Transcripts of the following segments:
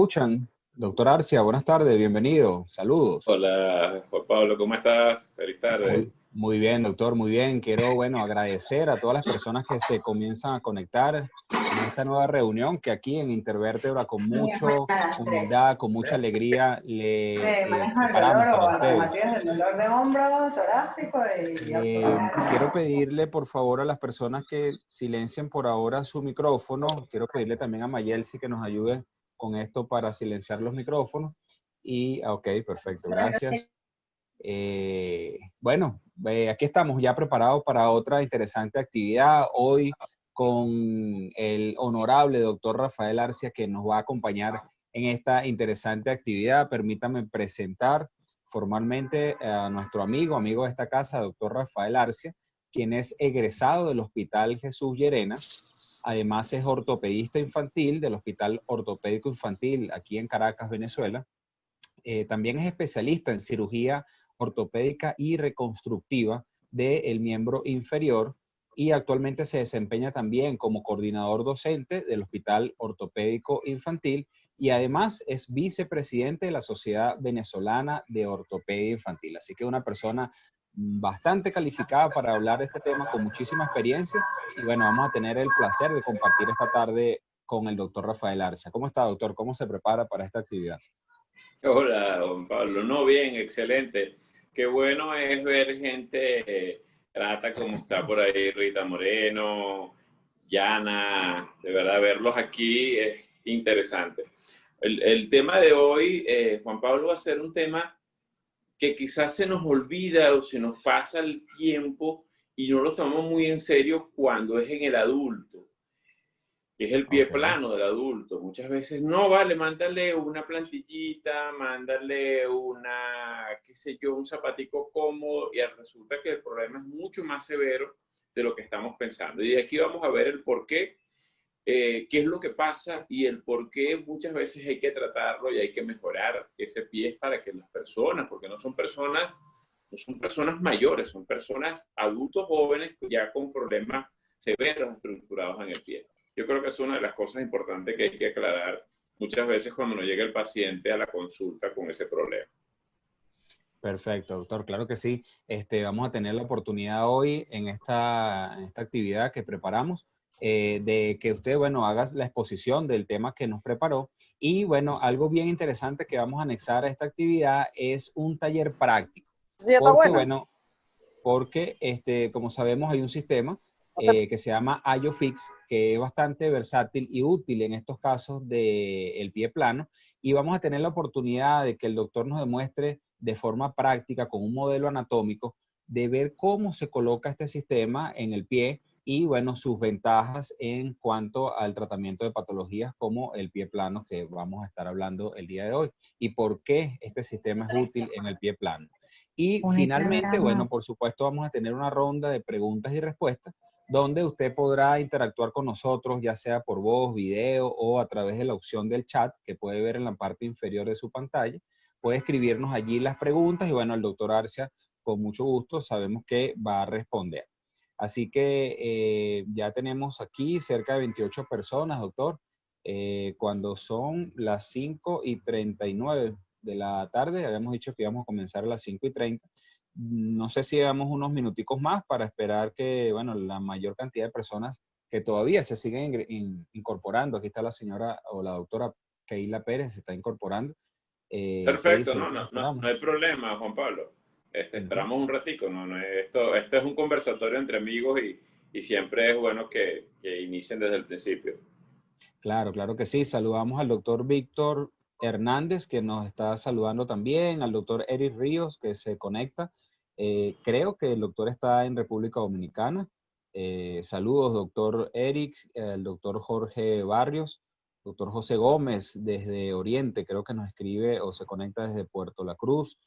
escuchan? Doctor Arcia, buenas tardes, bienvenido, saludos. Hola, Juan Pablo, ¿cómo estás? Feliz tarde. Muy bien, doctor, muy bien. Quiero, agradecer a todas las personas que se comienzan a conectar en esta nueva reunión que aquí en Intervértebra con mucha humildad, con mucha alegría le Manejo el preparamos dolor para o ustedes. alternativas del dolor de hombro, torácico y Quiero abdominal. pedirle, por favor, a las personas que silencien por ahora su micrófono. Quiero pedirle también a Mayelsi que nos ayude con esto para silenciar los micrófonos. Ok, perfecto, gracias. Aquí estamos ya preparados para otra interesante actividad. Hoy con el honorable doctor Rafael Arcia que nos va a acompañar en esta interesante actividad. Permítame presentar formalmente a nuestro amigo de esta casa, doctor Rafael Arcia, quien es egresado del Hospital Jesús Llerena. Además es ortopedista infantil del Hospital Ortopédico Infantil aquí en Caracas, Venezuela. También es especialista en cirugía ortopédica y reconstructiva del miembro inferior y actualmente se desempeña también como coordinador docente del Hospital Ortopédico Infantil y además es vicepresidente de la Sociedad Venezolana de Ortopedia Infantil. Así que una persona bastante calificada para hablar de este tema con muchísima experiencia y bueno, vamos a tener el placer de compartir esta tarde con el doctor Rafael Arcia. ¿Cómo está, doctor? ¿Cómo se prepara para esta actividad? Hola, Juan Pablo. No, bien, excelente. Qué bueno es ver gente grata como está por ahí Rita Moreno, Yana. De verdad, verlos aquí es interesante. El tema de hoy, Juan Pablo, va a ser un tema que quizás se nos olvida o se nos pasa el tiempo y no lo tomamos muy en serio cuando es en el adulto. Es el pie Ok. plano del adulto. Muchas veces, no, vale, mándale una plantillita, mándale una, qué sé yo, un zapatico cómodo, y resulta que el problema es mucho más severo de lo que estamos pensando. Y de aquí vamos a ver el por qué, qué es lo que pasa y el por qué muchas veces hay que tratarlo y hay que mejorar ese pie para que las personas, porque no son personas mayores, son personas adultos jóvenes ya con problemas severos estructurados en el pie. Yo creo que es una de las cosas importantes que hay que aclarar muchas veces cuando nos llega el paciente a la consulta con ese problema. Perfecto, doctor. Claro que sí. Vamos a tener la oportunidad hoy en esta actividad que preparamos de que usted, bueno, haga la exposición del tema que nos preparó. Y, bueno, algo bien interesante que vamos a anexar a esta actividad es un taller práctico. Sí, está Porque, buena. bueno, como sabemos, hay un sistema No sé. que se llama IOFix, que es bastante versátil y útil en estos casos del pie plano. Y vamos a tener la oportunidad de que el doctor nos demuestre de forma práctica, con un modelo anatómico, de ver cómo se coloca este sistema en el pie y, bueno, sus ventajas en cuanto al tratamiento de patologías como el pie plano, que vamos a estar hablando el día de hoy, y por qué este sistema es útil en el pie plano. Y finalmente, bueno, por supuesto, vamos a tener una ronda de preguntas y respuestas donde usted podrá interactuar con nosotros, ya sea por voz, video o a través de la opción del chat que puede ver en la parte inferior de su pantalla. Puede escribirnos allí las preguntas y bueno, el doctor Arcia, con mucho gusto, sabemos que va a responder. Así que ya tenemos aquí cerca de 28 personas, doctor. Cuando son las 5:39 de la tarde, habíamos dicho que íbamos a comenzar a las 5:30. No sé si damos unos minuticos más para esperar que, bueno, la mayor cantidad de personas que todavía se siguen incorporando. Aquí está la señora o la doctora Keila Pérez, se está incorporando. ¿Qué Perfecto, dice? no, ¿Lo no, no, esperamos? no hay problema, Juan Pablo. Ujú. Esperamos un ratico, no, no, esto es un conversatorio entre amigos y siempre es bueno que inicien desde el principio. Claro, claro que sí. Saludamos al doctor Víctor Hernández, que nos está saludando también, al doctor Eric Ríos, que se conecta. Creo que el doctor está en República Dominicana. Saludos, doctor Eric, el doctor Jorge Barrios, doctor José Gómez desde Oriente, creo que nos escribe o se conecta desde Puerto La Cruz.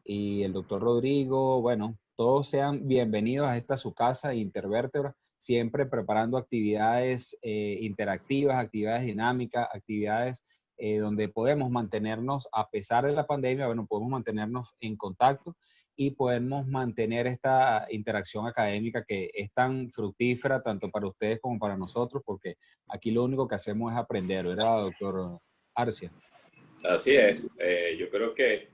Y el doctor Rodrigo, bueno, todos sean bienvenidos a esta su casa, Intervértebra, siempre preparando actividades interactivas, actividades dinámicas, actividades donde podemos mantenernos, a pesar de la pandemia, bueno, podemos mantenernos en contacto y podemos mantener esta interacción académica que es tan fructífera tanto para ustedes como para nosotros, porque aquí lo único que hacemos es aprender, ¿verdad, doctor Arcia? Así es. Yo creo que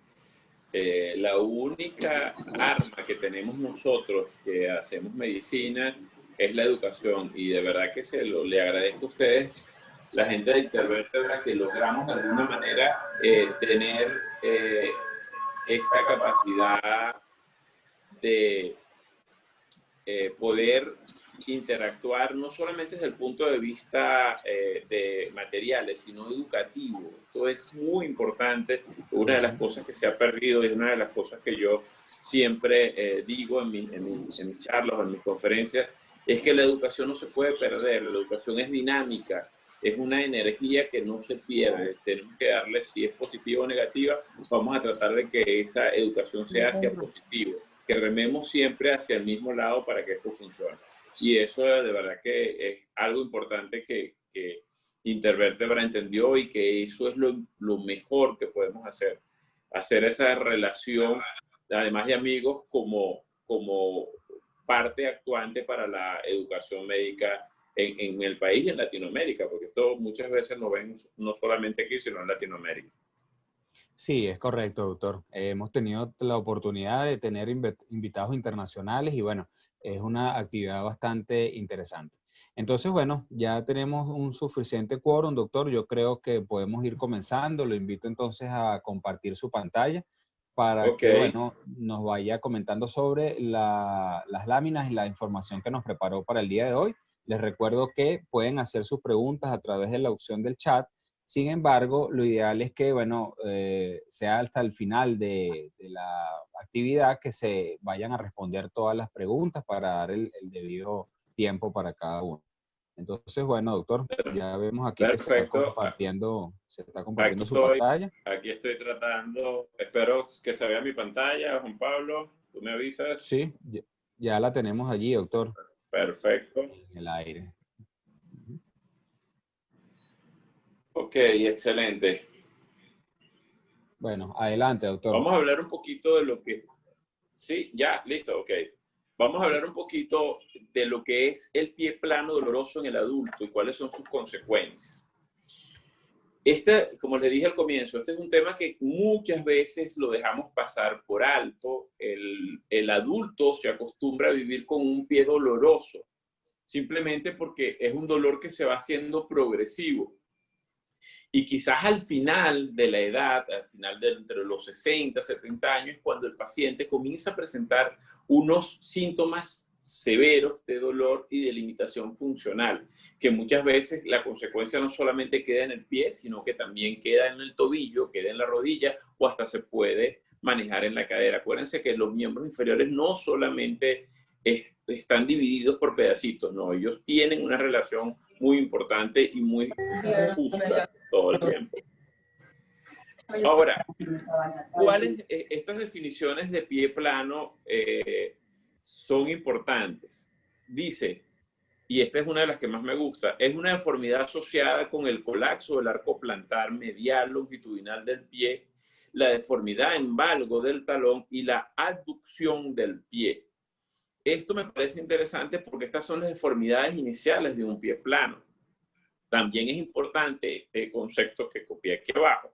la única arma que tenemos nosotros que hacemos medicina es la educación. Y de verdad que le agradezco a ustedes, la gente de Intervértebra, que logramos de alguna manera tener esta capacidad de poder interactuar no solamente desde el punto de vista de materiales, sino educativo. Esto es muy importante. Una de las cosas que se ha perdido y es una de las cosas que yo siempre digo en mis charlas o en mis conferencias, es que la educación no se puede perder. La educación es dinámica, es una energía que no se pierde. Tenemos que darle, si es positiva o negativa, vamos a tratar de que esa educación sea hacia positivo, que rememos siempre hacia el mismo lado para que esto funcione. Y eso de verdad que es algo importante que Intervértebra entendió, y que eso es lo mejor que podemos hacer. Hacer esa relación, además de amigos, como parte actuante para la educación médica en el país y en Latinoamérica, porque esto muchas veces lo ven no solamente aquí, sino en Latinoamérica. Sí, es correcto, doctor. Hemos tenido la oportunidad de tener invitados internacionales y bueno, es una actividad bastante interesante. Entonces, bueno, ya tenemos un suficiente quórum, doctor. Yo creo que podemos ir comenzando. Lo invito entonces a compartir su pantalla para que, bueno, nos vaya comentando sobre las láminas y la información que nos preparó para el día de hoy. Les recuerdo que pueden hacer sus preguntas a través de la opción del chat. Sin embargo, lo ideal es que, bueno, sea hasta el final de la actividad que se vayan a responder todas las preguntas para dar el debido tiempo para cada uno. Entonces, bueno, doctor, ya vemos aquí que se está compartiendo su pantalla. Aquí estoy tratando, espero que se vea mi pantalla, Juan Pablo, ¿tú me avisas? Sí, ya la tenemos allí, doctor. Perfecto. En el aire. Ok, excelente. Bueno, adelante, doctor. Vamos a hablar un poquito de lo que... Sí, ya, listo, ok. Vamos a hablar un poquito de lo que es el pie plano doloroso en el adulto y cuáles son sus consecuencias. Como les dije al comienzo, este es un tema que muchas veces lo dejamos pasar por alto. El adulto se acostumbra a vivir con un pie doloroso, simplemente porque es un dolor que se va haciendo progresivo. Y quizás al final de la edad, al final de entre los 60, 70 años, cuando el paciente comienza a presentar unos síntomas severos de dolor y de limitación funcional, que muchas veces la consecuencia no solamente queda en el pie, sino que también queda en el tobillo, queda en la rodilla o hasta se puede manejar en la cadera. Acuérdense que los miembros inferiores no solamente están divididos por pedacitos, no, ellos tienen una relación muy importante y muy justa todo el tiempo. Ahora, ¿cuáles estas definiciones de pie plano son importantes? Dice, y esta es una de las que más me gusta, es una deformidad asociada con el colapso del arco plantar medial longitudinal del pie, la deformidad en valgo del talón y la abducción del pie. Esto me parece interesante porque estas son las deformidades iniciales de un pie plano. También es importante este concepto que copié aquí abajo,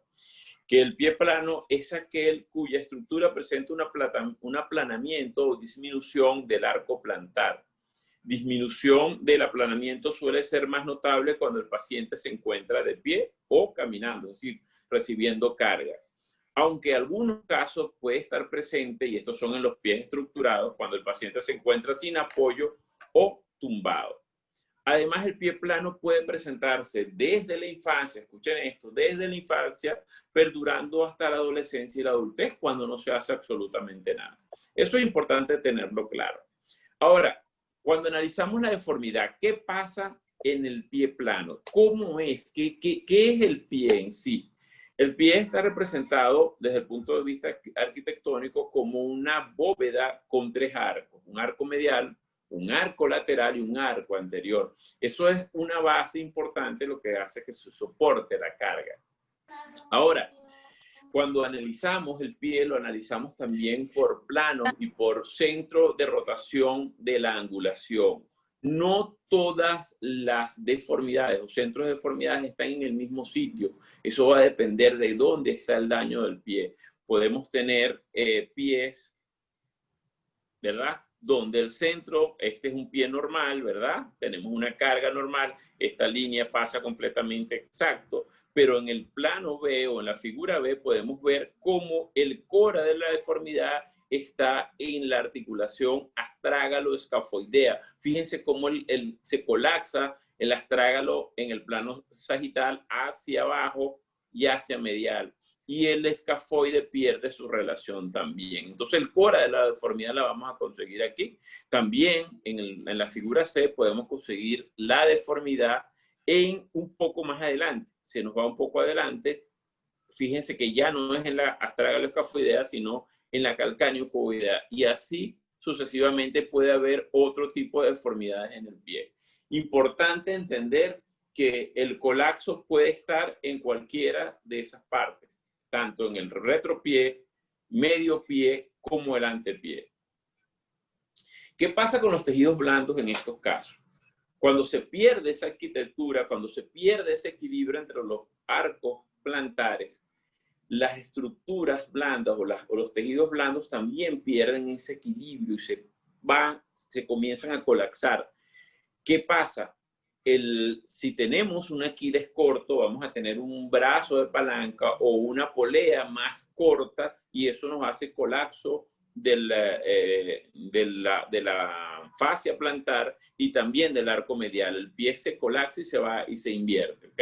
que el pie plano es aquel cuya estructura presenta un aplanamiento o disminución del arco plantar. Disminución del aplanamiento suele ser más notable cuando el paciente se encuentra de pie o caminando, es decir, recibiendo carga. Aunque en algunos casos puede estar presente, y estos son en los pies estructurados, cuando el paciente se encuentra sin apoyo o tumbado. Además, el pie plano puede presentarse desde la infancia, escuchen esto, desde la infancia, perdurando hasta la adolescencia y la adultez, cuando no se hace absolutamente nada. Eso es importante tenerlo claro. Ahora, cuando analizamos la deformidad, ¿qué pasa en el pie plano? ¿Cómo es? ¿Qué es el pie en sí? El pie está representado desde el punto de vista arquitectónico como una bóveda con tres arcos, un arco medial, un arco lateral y un arco anterior. Eso es una base importante, lo que hace que se soporte la carga. Ahora, cuando analizamos el pie, lo analizamos también por plano y por centro de rotación de la angulación. no todas las deformidades o centros de deformidades están en el mismo sitio. Eso va a depender de dónde está el daño del pie. Podemos tener pies, ¿verdad? Donde el centro, este es un pie normal, ¿verdad? Tenemos una carga normal, esta línea pasa completamente exacto, pero en el plano B o en la figura B podemos ver cómo el core de la deformidad está en la articulación astrágalo-escafoidea. Fíjense cómo se colapsa el astrágalo en el plano sagital hacia abajo y hacia medial. Y el escafoide pierde su relación también. Entonces el core de la deformidad la vamos a conseguir aquí. También en la figura C podemos conseguir la deformidad en un poco más adelante. Se nos va un poco adelante. Fíjense que ya no es en la astrágalo-escafoidea, sino en la calcáneo-coboidea. Y así sucesivamente puede haber otro tipo de deformidades en el pie. Importante entender que el colapso puede estar en cualquiera de esas partes, tanto en el retropié, medio pie, como el antepié. ¿Qué pasa con los tejidos blandos en estos casos? Cuando se pierde esa arquitectura, cuando se pierde ese equilibrio entre los arcos plantares, las estructuras blandas o los tejidos blandos también pierden ese equilibrio y se comienzan a colapsar. ¿Qué pasa? Si tenemos un Aquiles corto, vamos a tener un brazo de palanca o una polea más corta y eso nos hace colapso de la fascia plantar y también del arco medial. El pie se colapsa y se va y se invierte, ¿ok?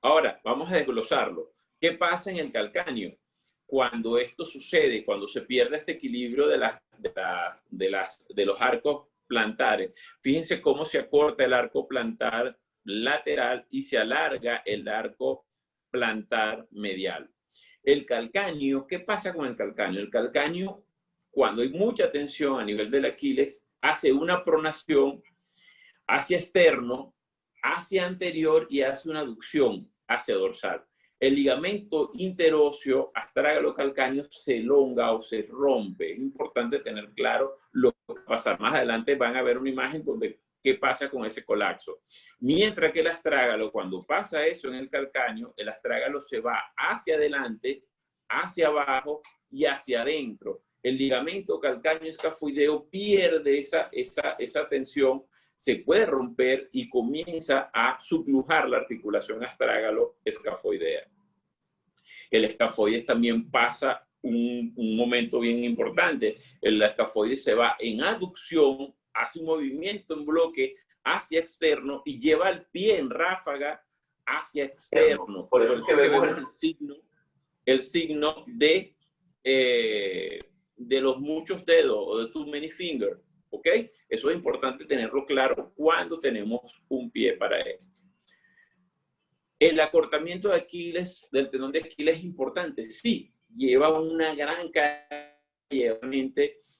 Ahora, vamos a desglosarlo. ¿Qué pasa en el calcáneo? Cuando esto sucede, cuando se pierde este equilibrio de los arcos plantares, fíjense cómo se acorta el arco plantar lateral y se alarga el arco plantar medial. El calcáneo, ¿qué pasa con el calcáneo? El calcáneo, cuando hay mucha tensión a nivel del Aquiles, hace una pronación hacia externo, hacia anterior y hace una aducción hacia dorsal. El ligamento interóseo astrágalo-calcáneo se elonga o se rompe. Es importante tener claro lo que pasa. Más adelante van a ver una imagen donde qué pasa con ese colapso. Mientras que el astrágalo, cuando pasa eso en el calcáneo, el astrágalo se va hacia adelante, hacia abajo y hacia adentro. El ligamento calcáneo escafoideo pierde esa tensión, se puede romper y comienza a sublujar la articulación astrágalo-escafoidea. El escafoides también pasa un momento bien importante. El escafoide se va en aducción, hace un movimiento en bloque hacia externo y lleva el pie en ráfaga hacia externo. Por eso es que vemos el signo de los muchos dedos o de too many fingers. ¿Ok? Eso es importante tenerlo claro cuando tenemos un pie para esto. El acortamiento de Aquiles, del tendón de Aquiles es importante. Sí, lleva una gran carga.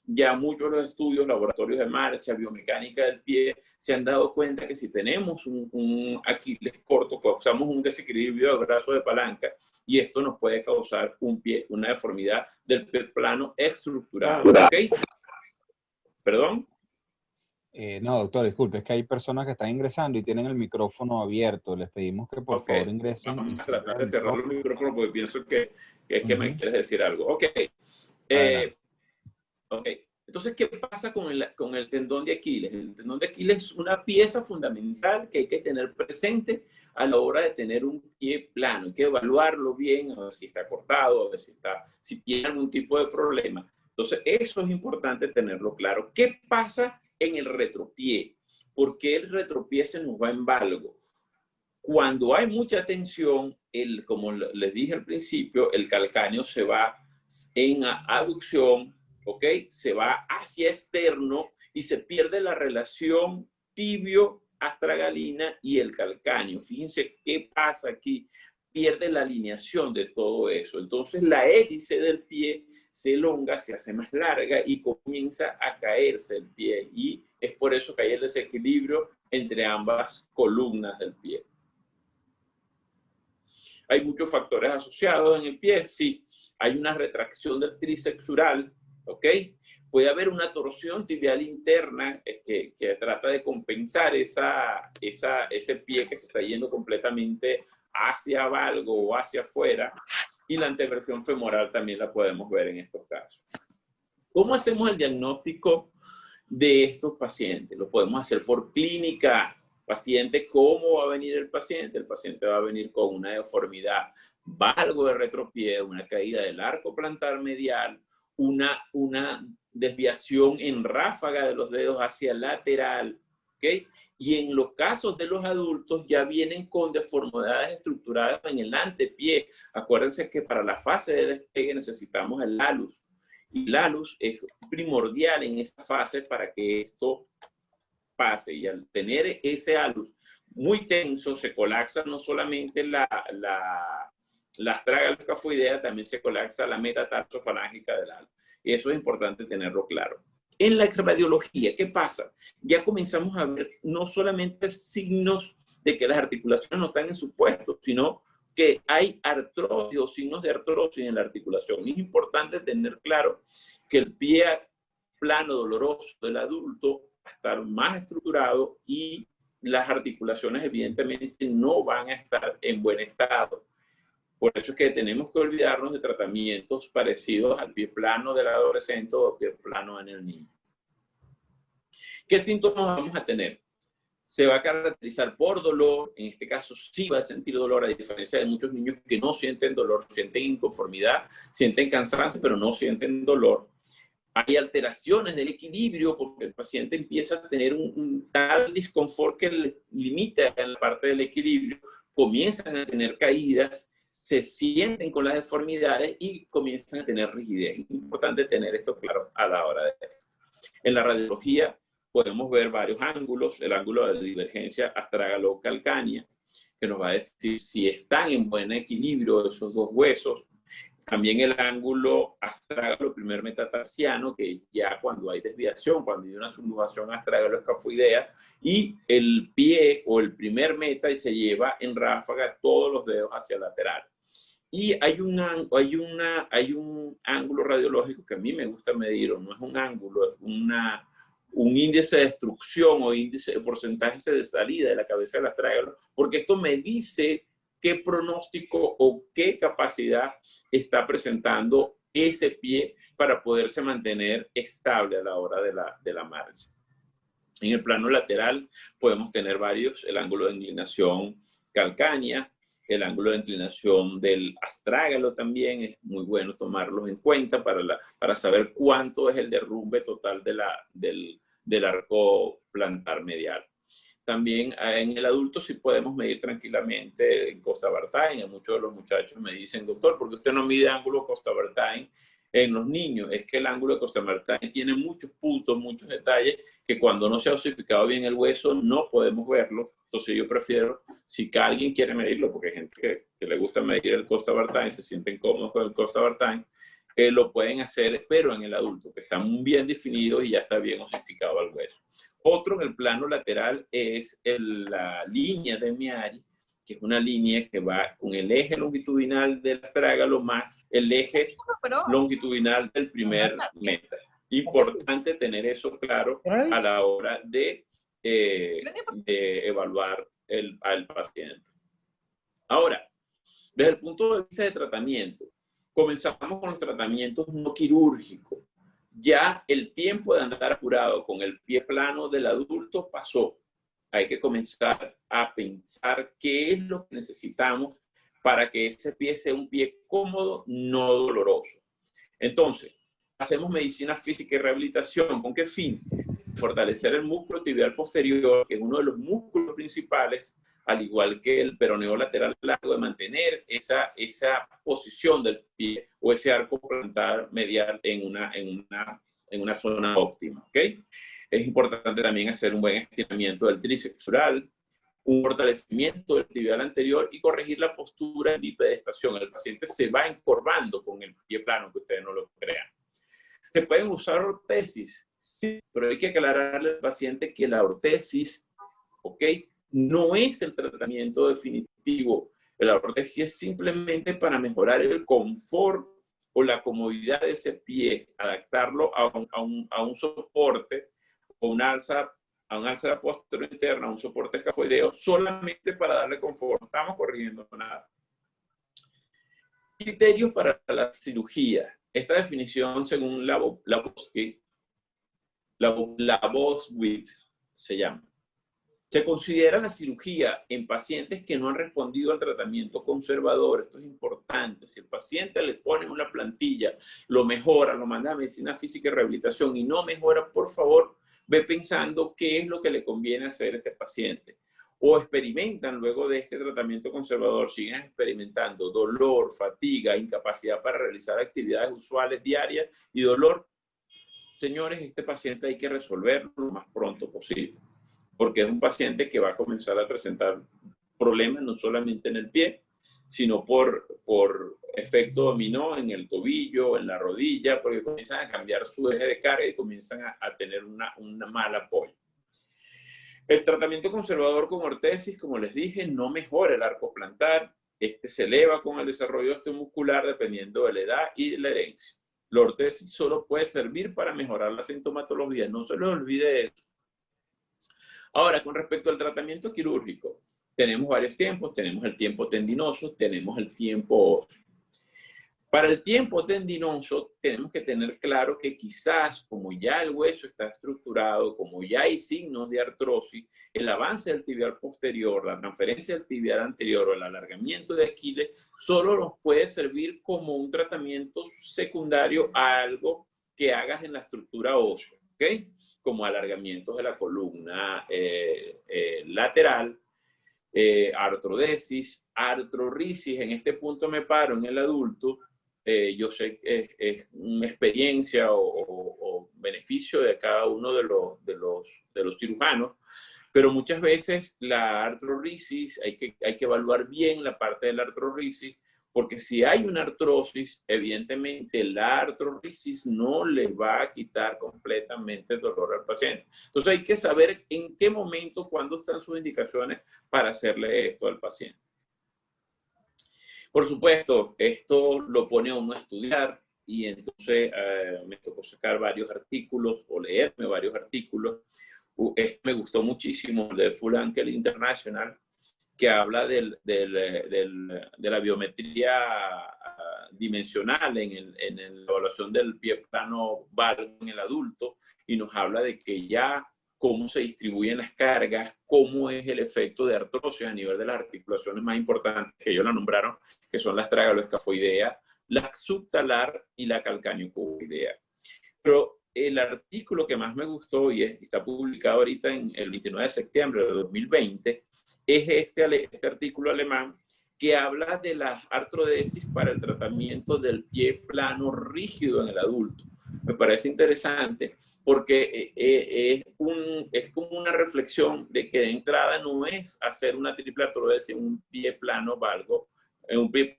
Ya muchos de los estudios, laboratorios de marcha, biomecánica del pie, se han dado cuenta que si tenemos un Aquiles corto, causamos un desequilibrio del brazo de palanca y esto nos puede causar una deformidad del pie plano estructurado. ¿Ok? ¿Perdón? No, doctor, disculpe, es que hay personas que están ingresando y tienen el micrófono abierto. Les pedimos que por favor ingresen. Vamos a tratar de cerrar el micrófono porque pienso que me quieres decir algo. Ok. Ok. Entonces, ¿qué pasa con el tendón de Aquiles? El tendón de Aquiles es una pieza fundamental que hay que tener presente a la hora de tener un pie plano. Hay que evaluarlo bien, a ver si está cortado, a ver si tiene algún tipo de problema. Entonces, eso es importante tenerlo claro. ¿Qué pasa en el retropié? ¿Por qué el retropié se nos va en valgo? Cuando hay mucha tensión, como les dije al principio, el calcáneo se va en aducción, ¿ok? Se va hacia externo y se pierde la relación tibio-astragalina y el calcáneo. Fíjense qué pasa aquí. Pierde la alineación de todo eso. Entonces, la hélice del pie se elonga, se hace más larga y comienza a caerse el pie. Y es por eso que hay el desequilibrio entre ambas columnas del pie. ¿Hay muchos factores asociados en el pie? Sí. Hay una retracción del tríceps sural, ¿ok? Puede haber una torsión tibial interna que trata de compensar ese pie que se está yendo completamente hacia valgo o hacia afuera, y la anteversión femoral también la podemos ver en estos casos. ¿Cómo hacemos el diagnóstico de estos pacientes? Lo podemos hacer por clínica. Paciente, ¿cómo va a venir el paciente? El paciente va a venir con una deformidad valgo de retropié, una caída del arco plantar medial, una desviación en ráfaga de los dedos hacia el lateral, ¿ok? Y en los casos de los adultos ya vienen con deformidades estructuradas en el antepié. Acuérdense que para la fase de despegue necesitamos el halus. Y el halus es primordial en esa fase para que esto pase. Y al tener ese halus muy tenso, se colapsa no solamente la astragalus escafoidea, también se colapsa la metatarsofalágica del halus. Y eso es importante tenerlo claro. En la radiología, ¿qué pasa? Ya comenzamos a ver no solamente signos de que las articulaciones no están en su puesto, sino que hay artrosis o signos de artrosis en la articulación. Es importante tener claro que el pie plano doloroso del adulto va a estar más estructurado y las articulaciones evidentemente no van a estar en buen estado. Por eso es que tenemos que olvidarnos de tratamientos parecidos al pie plano del adolescente o pie plano en el niño. ¿Qué síntomas vamos a tener? Se va a caracterizar por dolor. En este caso sí va a sentir dolor, a diferencia de muchos niños que no sienten dolor, sienten inconformidad, sienten cansancio, pero no sienten dolor. Hay alteraciones del equilibrio porque el paciente empieza a tener un tal disconfort que le limita en la parte del equilibrio, comienzan a tener caídas, se sienten con las deformidades y comienzan a tener rigidez. Es importante tener esto claro a la hora de esto. En la radiología podemos ver varios ángulos. El ángulo de divergencia astragalo-calcánea, que nos va a decir si están en buen equilibrio esos dos huesos. También el ángulo astrágalo primer metatarsiano, que ya cuando hay desviación, cuando hay una subluxación astragalo-escafoidea, y el pie o el primer meta y se lleva en ráfaga todos los dedos hacia el lateral. Y hay un ángulo radiológico que a mí me gusta medir, o no es un ángulo, es un índice de destrucción o índice de porcentaje de salida de la cabeza del astrágalo, porque esto me dice qué pronóstico o qué capacidad está presentando ese pie para poderse mantener estable a la hora de la marcha. En el plano lateral podemos tener varios: el ángulo de inclinación calcánea, el ángulo de inclinación del astrágalo también es muy bueno tomarlos en cuenta para saber cuánto es el derrumbe total del arco plantar medial. También en el adulto sí podemos medir tranquilamente en Costa-Bartain. Muchos de los muchachos me dicen: doctor, ¿por qué usted no mide ángulo Costa-Bartain en los niños? Es que el ángulo de Costa-Bartain tiene muchos puntos, muchos detalles que cuando no se ha osificado bien el hueso no podemos verlo. Entonces yo prefiero, si alguien quiere medirlo, porque hay gente que le gusta medir el Costa-Bartain, se sienten cómodos con el Costa-Bartain, lo pueden hacer, pero en el adulto, que está muy bien definido y ya está bien osificado el hueso. Otro en el plano lateral es la línea de Meari, que es una línea que va con el eje longitudinal del astrágalo más el eje longitudinal del primer meta. Importante tener eso claro a la hora de evaluar al paciente. Ahora, desde el punto de vista de tratamiento, comenzamos con los tratamientos no quirúrgicos. Ya el tiempo de andar apurado con el pie plano del adulto pasó. Hay que comenzar a pensar qué es lo que necesitamos para que ese pie sea un pie cómodo, no doloroso. Entonces, hacemos medicina física y rehabilitación. ¿Con qué fin? Fortalecer el músculo tibial posterior, que es uno de los músculos principales, al igual que el peroneo lateral largo, de mantener esa posición del pie o ese arco plantar medial en una zona óptima, ¿ok? Es importante también hacer un buen estiramiento del tríceps oral, un fortalecimiento del tibial anterior y corregir la postura en bipedestación. El paciente se va encorvando con el pie plano, que ustedes no lo crean. ¿Se pueden usar ortesis? Sí, pero hay que aclararle al paciente que la ortesis, ¿ok?, no es el tratamiento definitivo. La ortesis es simplemente para mejorar el confort o la comodidad de ese pie, adaptarlo a un soporte o a un alza posterior interna, a un soporte escafoideo, solamente para darle confort. No estamos corrigiendo nada. Criterios para la cirugía. Esta definición, según Labovsky, se llama. Se considera la cirugía en pacientes que no han respondido al tratamiento conservador. Esto es importante. Si el paciente le pone una plantilla, lo mejora, lo manda a medicina física y rehabilitación y no mejora, por favor, ve pensando qué es lo que le conviene hacer a este paciente. O experimentan luego de este tratamiento conservador, siguen experimentando dolor, fatiga, incapacidad para realizar actividades usuales diarias y dolor. Señores, este paciente hay que resolverlo lo más pronto posible, porque es un paciente que va a comenzar a presentar problemas no solamente en el pie, sino por efecto dominó en el tobillo, en la rodilla, porque comienzan a cambiar su eje de carga y comienzan a tener un mal apoyo. El tratamiento conservador con ortesis, como les dije, no mejora el arco plantar. Este se eleva con el desarrollo osteomuscular dependiendo de la edad y de la herencia. La ortesis solo puede servir para mejorar la sintomatología. No se les olvide eso. Ahora, con respecto al tratamiento quirúrgico, tenemos varios tiempos. Tenemos el tiempo tendinoso, tenemos el tiempo óseo. Para el tiempo tendinoso, tenemos que tener claro que quizás, como ya el hueso está estructurado, como ya hay signos de artrosis, el avance del tibial posterior, la transferencia del tibial anterior o el alargamiento de Aquiles, solo nos puede servir como un tratamiento secundario a algo que hagas en la estructura ósea, ¿ok? Como alargamientos de la columna lateral, artrodesis, artrorisis. En este punto me paro en el adulto. Yo sé que es una experiencia o beneficio de cada uno de los cirujanos, pero muchas veces la artrorisis, hay que evaluar bien la parte de la artrorisis, porque si hay una artrosis, evidentemente la artrorisis no le va a quitar completamente el dolor al paciente. Entonces hay que saber en qué momento, cuándo están sus indicaciones para hacerle esto al paciente. Por supuesto, esto lo pone a uno a estudiar y entonces me tocó sacar varios artículos o leerme varios artículos. Este me gustó muchísimo, el de Full Ankle International, que habla de la biometría dimensional en la evaluación del pie plano valgo en el adulto, y nos habla de que ya cómo se distribuyen las cargas, cómo es el efecto de artrosis a nivel de las articulaciones más importantes que ellos la nombraron, que son las tragaloescafoidea, la subtalar y la calcáneo-cuboidea. Pero el artículo que más me gustó y está publicado ahorita en el 29 de septiembre de 2020 es este artículo alemán que habla de las artrodesis para el tratamiento del pie plano rígido en el adulto. Me parece interesante porque es como una reflexión de que de entrada no es hacer una triple artrodesis en un pie plano valgo, en un pie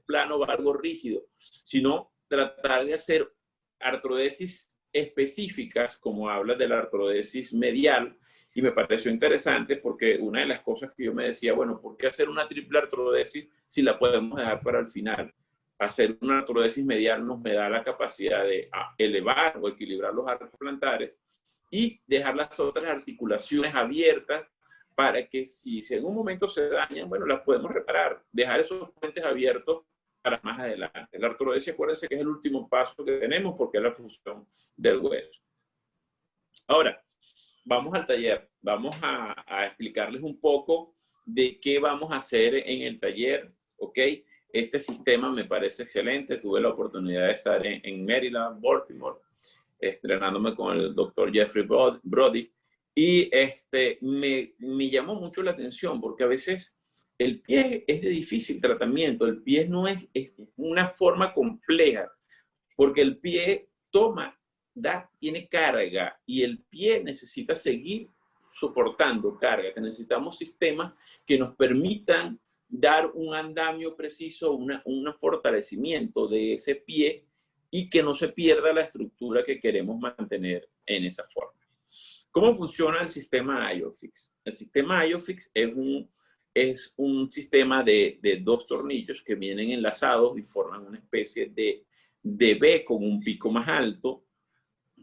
plano valgo rígido, sino tratar de hacer artrodesis específicas, como habla de la artrodesis medial. Y me pareció interesante porque una de las cosas que yo me decía, bueno, ¿por qué hacer una triple artrodesis si la podemos dejar para el final? Hacer una artrodesis medial nos da la capacidad de elevar o equilibrar los arcos plantares y dejar las otras articulaciones abiertas para que si en un momento se dañan, bueno, las podemos reparar, dejar esos puentes abiertos para más adelante. La artrodesis, acuérdense que es el último paso que tenemos porque es la función del hueso. Ahora, vamos al taller. Vamos a explicarles un poco de qué vamos a hacer en el taller, ¿ok? Este sistema me parece excelente. Tuve la oportunidad de estar en Maryland, Baltimore, estrenándome con el doctor Jeffrey Brody. Y me llamó mucho la atención porque a veces el pie es de difícil tratamiento. El pie no es una forma compleja porque el pie tiene carga y el pie necesita seguir soportando carga. Que necesitamos sistemas que nos permitan dar un andamio preciso, un fortalecimiento de ese pie y que no se pierda la estructura que queremos mantener en esa forma. ¿Cómo funciona el sistema IOFIX? El sistema IOFIX es es un sistema de 2 tornillos que vienen enlazados y forman una especie de V con un pico más alto.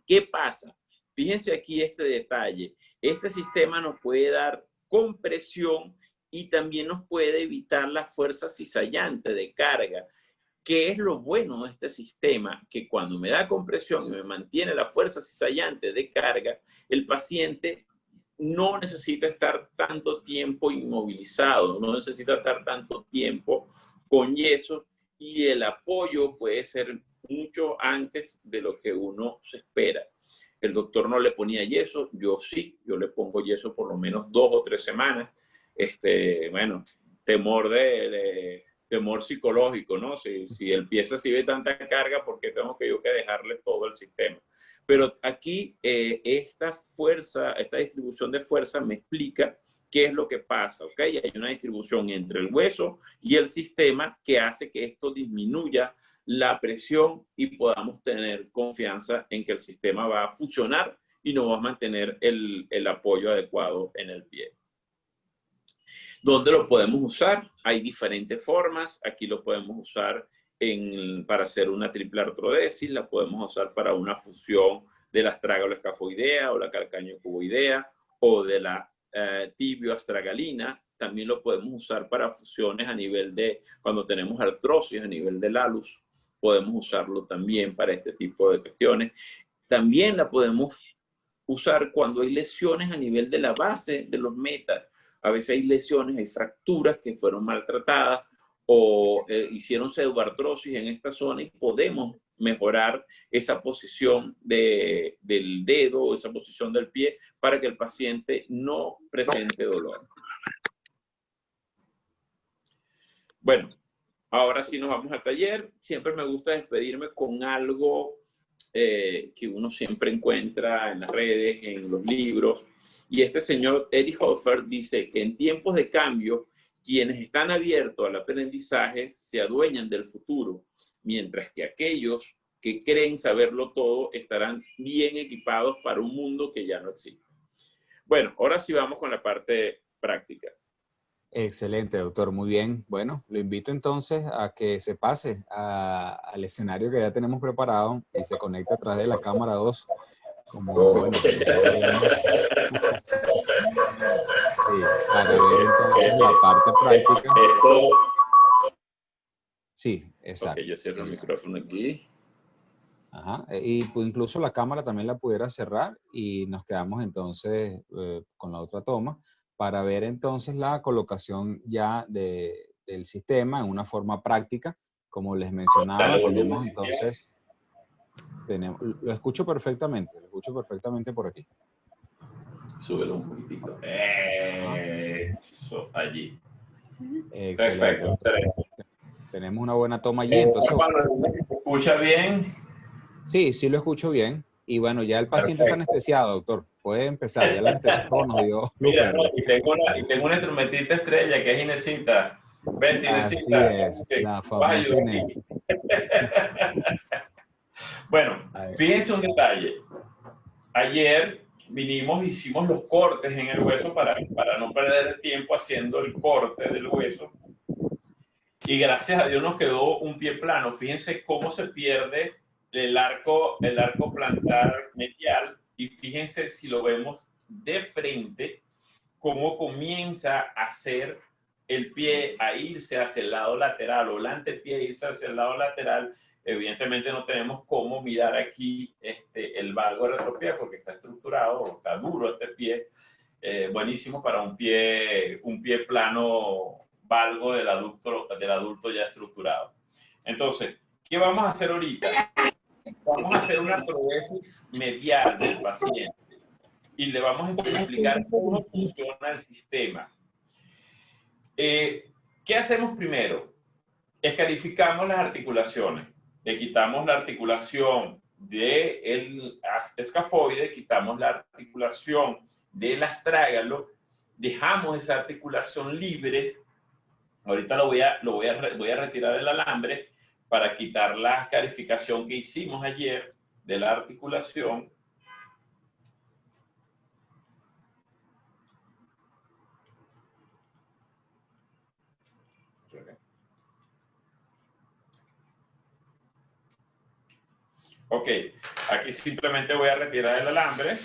¿Qué pasa? Fíjense aquí este detalle. Este sistema nos puede dar compresión y también nos puede evitar la fuerza cizallante de carga. ¿Qué es lo bueno de este sistema? Que cuando me da compresión y me mantiene la fuerza cizallante de carga, el paciente no necesita estar tanto tiempo inmovilizado, no necesita estar tanto tiempo con yeso, y el apoyo puede ser mucho antes de lo que uno se espera. El doctor no le ponía yeso, yo sí, yo le pongo yeso por lo menos 2 o 3 semanas. Bueno, temor psicológico, ¿no? Si el pie recibe tanta carga, ¿por qué tengo que yo que dejarle todo el sistema? Pero aquí esta fuerza, esta distribución de fuerza me explica qué es lo que pasa, ¿ok? Hay una distribución entre el hueso y el sistema que hace que esto disminuya la presión y podamos tener confianza en que el sistema va a funcionar y nos va a mantener el apoyo adecuado en el pie. ¿Dónde lo podemos usar? Hay diferentes formas. Aquí lo podemos usar para hacer una triple artrodesis, la podemos usar para una fusión de la astragaloescafoidea o la calcañocuboidea o de la tibioastragalina. También lo podemos usar para fusiones a nivel de, cuando tenemos artrosis a nivel del alus, podemos usarlo también para este tipo de cuestiones. También la podemos usar cuando hay lesiones a nivel de la base de los metas. A veces hay lesiones, hay fracturas que fueron maltratadas o hicieron pseudoartrosis en esta zona y podemos mejorar esa posición del dedo, esa posición del pie para que el paciente no presente dolor. Bueno, ahora sí nos vamos al taller. Siempre me gusta despedirme con algo que uno siempre encuentra en las redes, en los libros. Y este señor Erich Hoffer dice que en tiempos de cambio, quienes están abiertos al aprendizaje se adueñan del futuro, mientras que aquellos que creen saberlo todo estarán bien equipados para un mundo que ya no existe. Bueno, ahora sí vamos con la parte práctica. Excelente, doctor. Muy bien. Bueno, lo invito entonces a que se pase al escenario que ya tenemos preparado y se conecte a través de la cámara 2. Como, bueno, sí, para ver entonces la parte práctica. Sí, exacto. Ok, yo cierro el micrófono aquí. Ajá. Y pues incluso la cámara también la pudiera cerrar y nos quedamos entonces con la otra toma para ver entonces la colocación ya del sistema en una forma práctica. Como les mencionaba, tenemos entonces, lo escucho perfectamente por aquí. Súbelo un poquitico. Eso, allí. Excelente. Perfecto. Tenemos una buena toma allí. Entonces, ¿Se escucha bien? Sí, sí lo escucho bien. Y bueno, ya el paciente está anestesiado, doctor. Puede empezar. Ya el anestesiólogo nos dio luz verde. Y tengo una instrumentista estrella que es Inesita. Vente, Inesita. Así es, la famosa Inés. Bueno, fíjense un detalle. Ayer vinimos, hicimos los cortes en el hueso para no perder el tiempo haciendo el corte del hueso. Y gracias a Dios nos quedó un pie plano. Fíjense cómo se pierde el arco plantar medial, y fíjense si lo vemos de frente, cómo comienza a hacer el pie a irse hacia el lado lateral o el antepié irse hacia el lado lateral. Evidentemente no tenemos cómo mirar aquí el valgo retropié porque está estructurado, está duro este pie. Buenísimo para un pie plano valgo del adulto ya estructurado. Entonces, ¿qué vamos a hacer ahorita? Vamos a hacer una prodesis medial del paciente y le vamos a explicar cómo funciona el sistema. ¿Qué hacemos primero? Escarificamos las articulaciones. Le quitamos la articulación del escafoide, quitamos la articulación del astrágalo, dejamos esa articulación libre. Ahorita voy a retirar el alambre para quitar la escarificación que hicimos ayer de la articulación. Ok, aquí simplemente voy a retirar el alambre.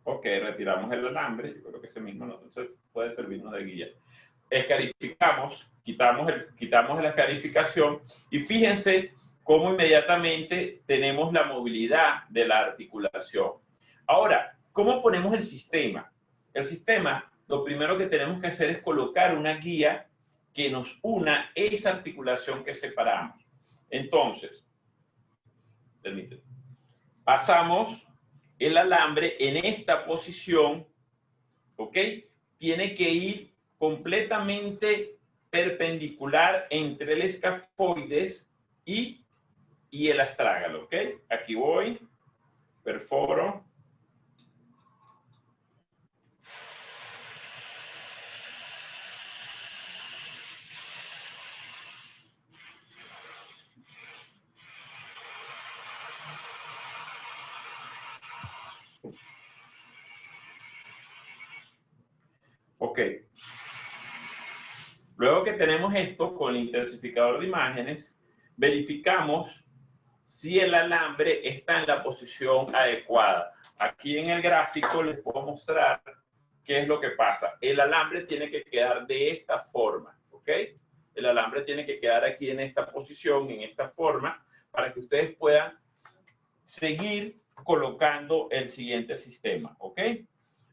Ok, retiramos el alambre. Yo creo que ese mismo entonces puede servirnos de guía. Escarificamos, quitamos la escarificación y fíjense cómo inmediatamente tenemos la movilidad de la articulación. Ahora, ¿cómo ponemos el sistema? El sistema, lo primero que tenemos que hacer es colocar una guía que nos una esa articulación que separamos. Entonces, permíteme, pasamos el alambre en esta posición, ¿ok? Tiene que ir completamente perpendicular entre el escafoides y el astrágalo, ¿ok? Aquí voy, perforo. Ok. Luego que tenemos esto con el intensificador de imágenes, verificamos si el alambre está en la posición adecuada. Aquí en el gráfico les puedo mostrar qué es lo que pasa. El alambre tiene que quedar de esta forma, ¿ok? El alambre tiene que quedar aquí en esta posición, en esta forma, para que ustedes puedan seguir colocando el siguiente sistema, ¿ok?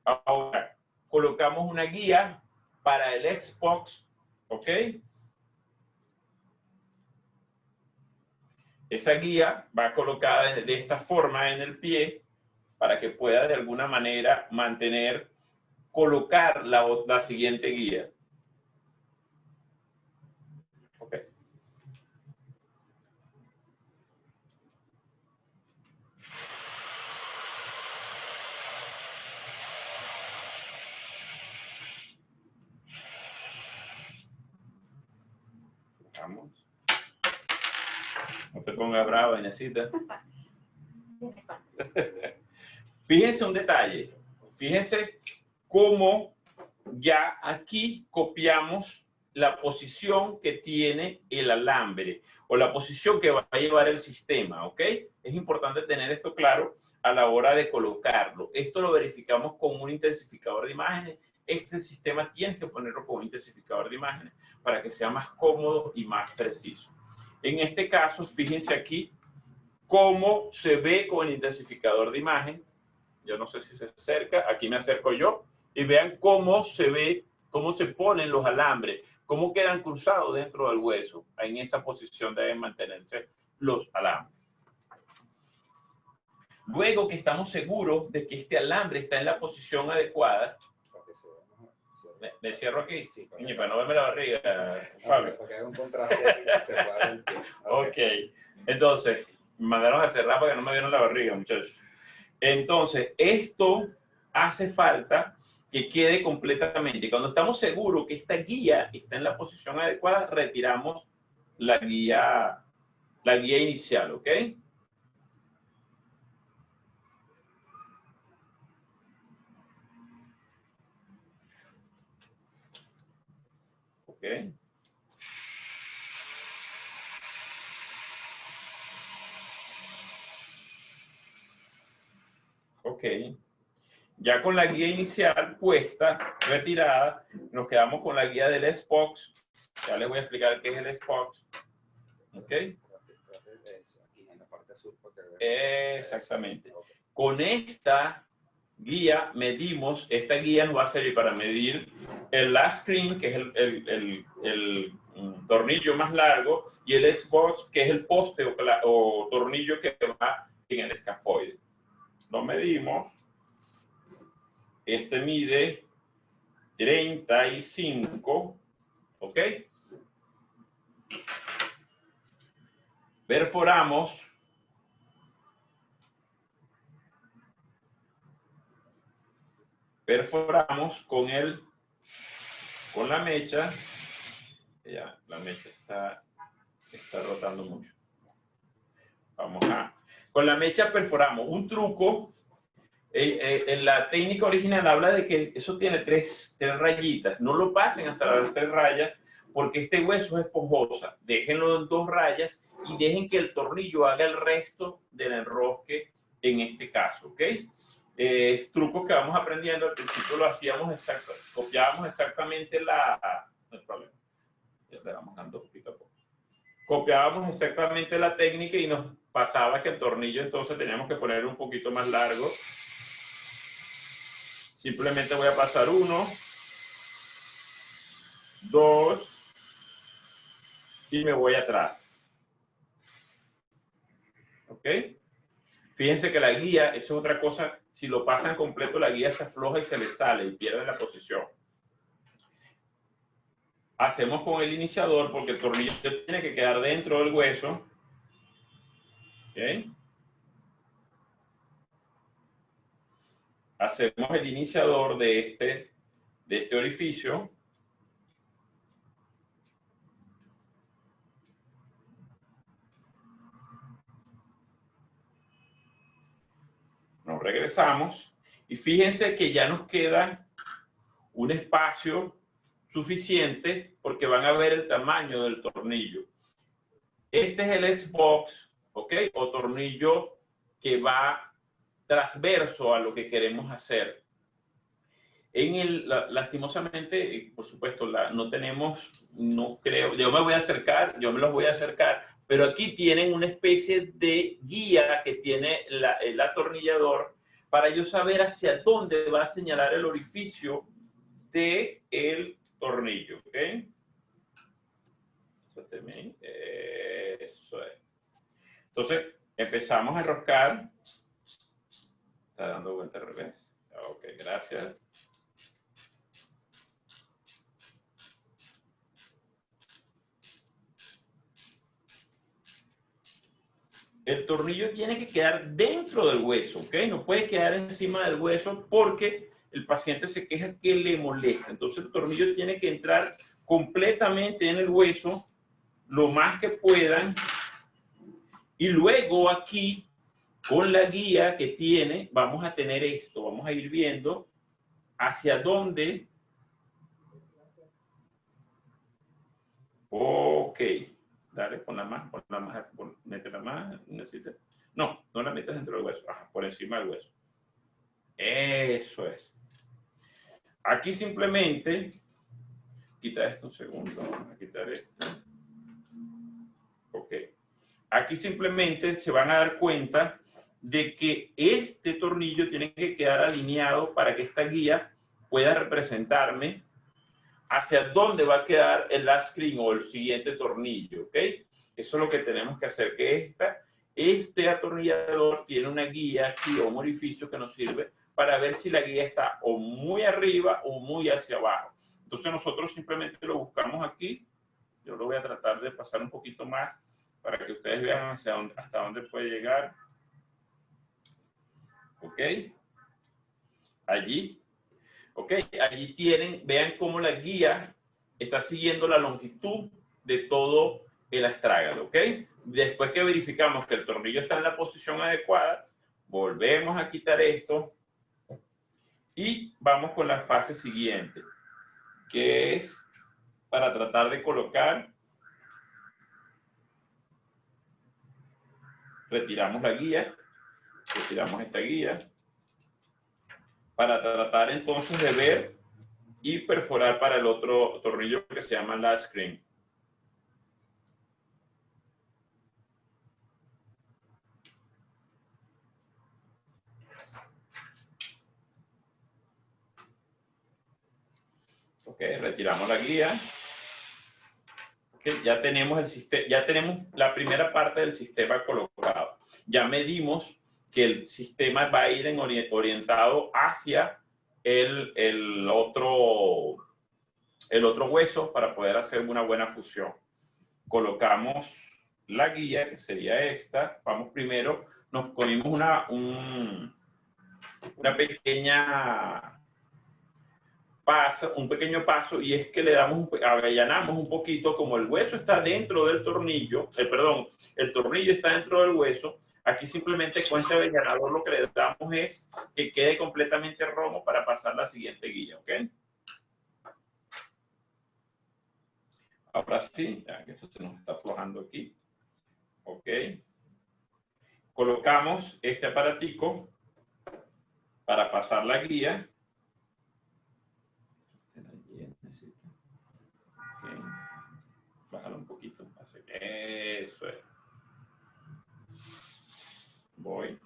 Ahora, colocamos una guía para el Xbox, ¿ok? Esa guía va colocada de esta forma en el pie para que pueda de alguna manera colocar la siguiente guía. ¿Ok? Vamos. No te pongas brava, Inésita. Fíjense un detalle. Fíjense cómo ya aquí copiamos la posición que tiene el alambre o la posición que va a llevar el sistema, ¿ok? Es importante tener esto claro a la hora de colocarlo. Esto lo verificamos con un intensificador de imágenes. Este sistema tienes que ponerlo con un intensificador de imágenes para que sea más cómodo y más preciso. En este caso, fíjense aquí cómo se ve con el intensificador de imagen. Yo no sé si se acerca, aquí me acerco yo, y vean cómo se ve, cómo se ponen los alambres, cómo quedan cruzados dentro del hueso. En esa posición deben mantenerse los alambres. Luego que estamos seguros de que este alambre está en la posición adecuada, ¿me cierro aquí? Sí, para no verme la barriga, Pablo. Para que haga un contraste y se pueda ver el pie. Ok, entonces, me mandaron a cerrar para que no me vieran la barriga, muchachos. Entonces, esto hace falta que quede completamente. Cuando estamos seguros que esta guía está en la posición adecuada, retiramos la guía inicial, ¿ok? ¿Ok? Ok. Ya con la guía inicial puesta, retirada, nos quedamos con la guía del Xbox. Ya les voy a explicar qué es el Xbox. ¿Ok? Exactamente. Con esta guía medimos, esta guía nos va a servir para medir el last screen, que es el tornillo más largo, y el Xbox, que es el poste o tornillo que va en el escafoide. Lo medimos. Este mide 35, ¿ok? Perforamos. Perforamos con la mecha. Ya, la mecha está rotando mucho. Con la mecha perforamos. Un truco En la técnica original habla de que eso tiene tres rayitas. No lo pasen hasta las 3 rayas porque este hueso es esponjosa. Déjenlo en 2 rayas y dejen que el tornillo haga el resto del enrosque en este caso, ¿ok? Trucos que vamos aprendiendo. Al principio lo hacíamos copiábamos exactamente no hay problema. Ya le vamos dando poquito a poco. Copiábamos exactamente la técnica y nos pasaba que el tornillo entonces teníamos que poner un poquito más largo. Simplemente voy a pasar 1, 2 y me voy atrás. ¿Ok? Fíjense que la guía, eso es otra cosa, si lo pasan completo la guía se afloja y se le sale y pierde la posición. Hacemos con el iniciador porque el tornillo tiene que quedar dentro del hueso. ¿Ok? Hacemos el iniciador de este orificio. Nos regresamos y fíjense que ya nos queda un espacio suficiente porque van a ver el tamaño del tornillo. Este es el Xbox, ¿ok? O tornillo que va transverso a lo que queremos hacer. Lastimosamente, por supuesto, no tenemos, no creo, yo me los voy a acercar, pero aquí tienen una especie de guía que tiene el atornillador para yo saber hacia dónde va a señalar el orificio del tornillo, ¿ok? Eso es. Entonces, empezamos a enroscar. Está dando vuelta al revés. Ok, gracias. El tornillo tiene que quedar dentro del hueso, ¿ok? No puede quedar encima del hueso porque el paciente se queja que le molesta. Entonces el tornillo tiene que entrar completamente en el hueso lo más que puedan. Y luego aquí, con la guía que tiene, vamos a tener esto. Vamos a ir viendo hacia dónde. Ok. Dale, ponla más, métela más. Necesita. No, no la metas dentro del hueso. Ajá, por encima del hueso. Eso es. Aquí simplemente, quita esto un segundo. Vamos a quitar esto. Ok. Aquí simplemente se van a dar cuenta de que este tornillo tiene que quedar alineado para que esta guía pueda representarme hacia dónde va a quedar el last screen o el siguiente tornillo, ¿ok? Eso es lo que tenemos que hacer, que este atornillador tiene una guía aquí o un orificio que nos sirve para ver si la guía está o muy arriba o muy hacia abajo. Entonces nosotros simplemente lo buscamos aquí. Yo lo voy a tratar de pasar un poquito más para que ustedes vean hasta dónde puede llegar. ¿Ok? Allí. ¿Ok? Allí tienen, vean cómo la guía está siguiendo la longitud de todo el astrágalo. ¿Ok? Después que verificamos que el tornillo está en la posición adecuada, volvemos a quitar esto y vamos con la fase siguiente, que es para tratar de colocar. Retiramos la guía, retiramos esta guía, para tratar entonces de ver y perforar para el otro tornillo que se llama last screen. Ok, retiramos la guía. Okay, ya tenemos el sistema, ya tenemos la primera parte del sistema colocado. Ya medimos que el sistema va a ir orientado hacia el otro hueso para poder hacer una buena fusión. Colocamos la guía, que sería esta. Vamos primero, nos ponemos un pequeño paso, y es que le damos, allanamos un poquito, como el hueso está dentro del tornillo, el tornillo está dentro del hueso, Aquí simplemente con este avellanador lo que le damos es que quede completamente romo para pasar la siguiente guía, ¿ok? Ahora sí, ya que esto se nos está aflojando aquí. Ok. Colocamos este aparatico para pasar la guía. Okay. Bájalo un poquito. Eso es. Voy.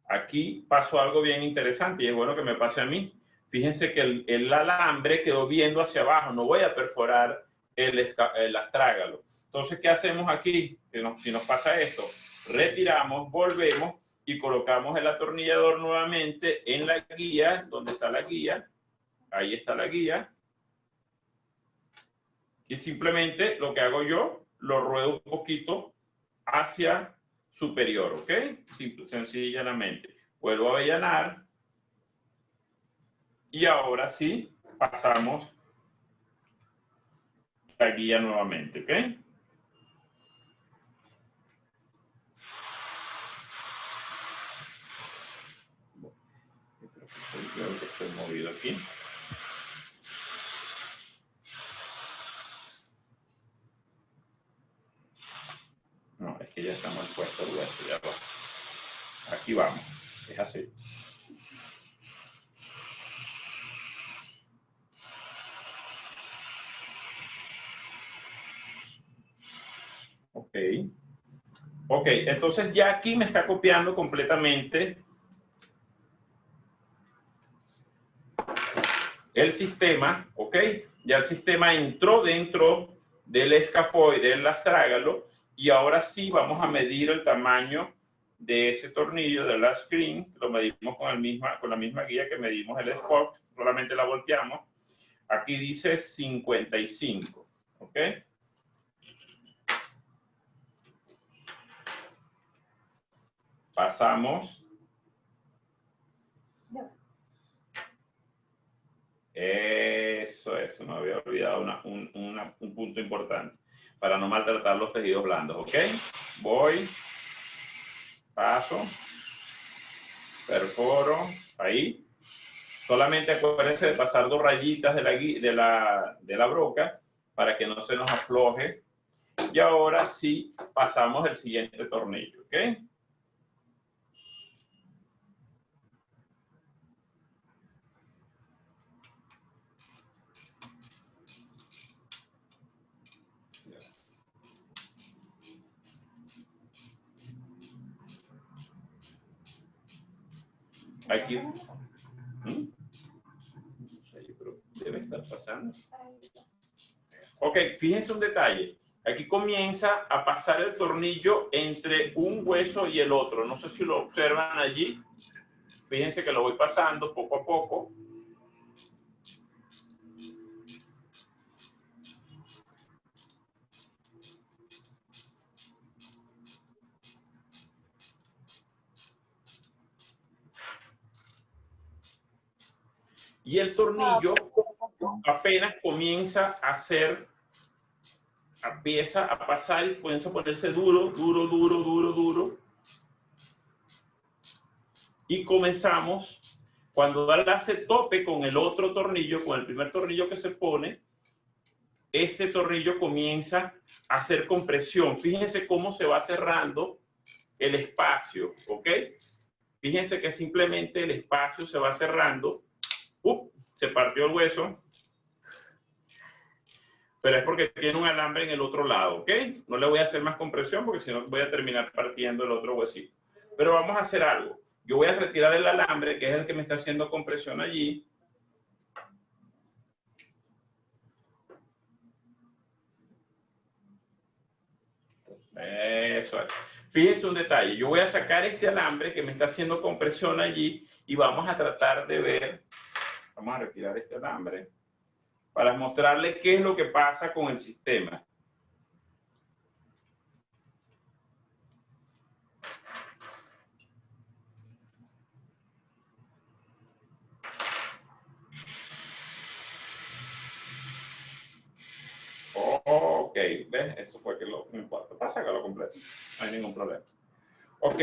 Aquí pasó algo bien interesante y es bueno que me pase a mí. Fíjense que el alambre quedó viendo hacia abajo. No voy a perforar el astrágalo. Entonces, ¿qué hacemos aquí? Si nos pasa esto, retiramos, volvemos y colocamos el atornillador nuevamente en la guía. ¿Dónde está la guía? Ahí está la guía. Y simplemente lo que hago yo, lo ruedo un poquito hacia superior, ¿ok? Sencillamente. Vuelvo a avellanar. Y ahora sí, pasamos la guía nuevamente, ¿ok? Creo que estoy movido aquí. No, es que ya está mal puesto el hueso, ya va. Aquí vamos, es así. Ok. Ok, entonces ya aquí me está copiando completamente el sistema, ¿ok? Ya el sistema entró dentro del escafoide, del astrágalo, y ahora sí vamos a medir el tamaño de ese tornillo de la screen. Lo medimos con la misma guía que medimos el spot, solamente la volteamos. Aquí dice 55, ¿ok? Pasamos. Eso, me había olvidado un punto importante para no maltratar los tejidos blandos, ¿ok? Voy, paso, perforo, ahí. Solamente acuérdense de pasar 2 rayitas de la broca para que no se nos afloje. Y ahora sí pasamos el siguiente tornillo, ¿ok? Aquí. Debe estar pasando. Ok, fíjense un detalle. Aquí comienza a pasar el tornillo entre un hueso y el otro. No sé si lo observan allí. Fíjense que lo voy pasando poco a poco. Y el tornillo apenas comienza a hacer, empieza a pasar y comienza a ponerse duro, duro, duro, duro, duro. Y comenzamos, cuando hace tope con el otro tornillo, con el primer tornillo que se pone, este tornillo comienza a hacer compresión. Fíjense cómo se va cerrando el espacio, ¿ok? Fíjense que simplemente el espacio se va cerrando. Se partió el hueso. Pero es porque tiene un alambre en el otro lado, ¿ok? No le voy a hacer más compresión porque si no voy a terminar partiendo el otro huesito. Pero vamos a hacer algo. Yo voy a retirar el alambre, que es el que me está haciendo compresión allí. Eso es. Fíjense un detalle. Yo voy a sacar este alambre que me está haciendo compresión allí y vamos a tratar de ver. Vamos a retirar este alambre para mostrarle qué es lo que pasa con el sistema. ¿ves? Eso fue que no importa. Pasa que lo completo. No hay ningún problema. Ok.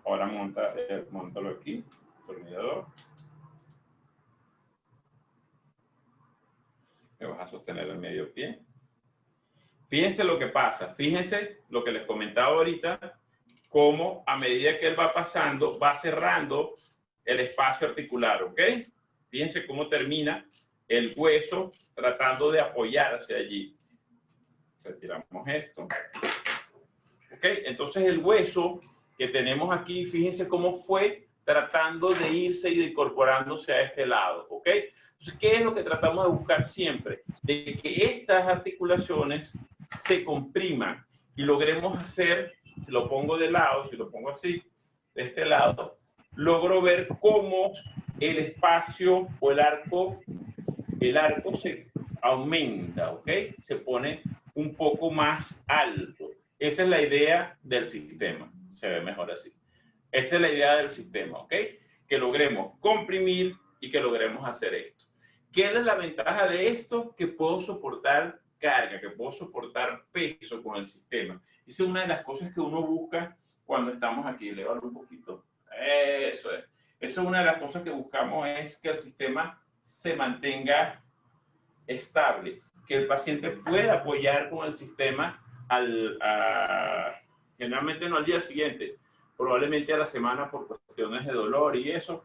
Ahora montalo aquí. Tornillador. Me vas a sostener el medio pie. Fíjense lo que pasa. Fíjense lo que les comentaba ahorita, cómo a medida que él va pasando, va cerrando el espacio articular, ¿ok? Fíjense cómo termina el hueso tratando de apoyarse allí. Retiramos esto. ¿Ok? Entonces el hueso que tenemos aquí, fíjense cómo fue tratando de irse y de incorporándose a este lado, ¿ok? Entonces, ¿qué es lo que tratamos de buscar siempre? De que estas articulaciones se compriman y logremos hacer, si lo pongo de lado, si lo pongo así, de este lado, logro ver cómo el espacio o el arco se aumenta, ¿ok? Se pone un poco más alto. Esa es la idea del sistema. Se ve mejor así. Esa es la idea del sistema, ¿ok? Que logremos comprimir y que logremos hacer esto. ¿Qué es la ventaja de esto? Que puedo soportar carga, que puedo soportar peso con el sistema. Esa es una de las cosas que uno busca cuando estamos aquí. Lévalo un poquito. Eso es. Esa es una de las cosas que buscamos, es que el sistema se mantenga estable, que el paciente pueda apoyar con el sistema generalmente no al día siguiente, probablemente a la semana por cuestiones de dolor y eso,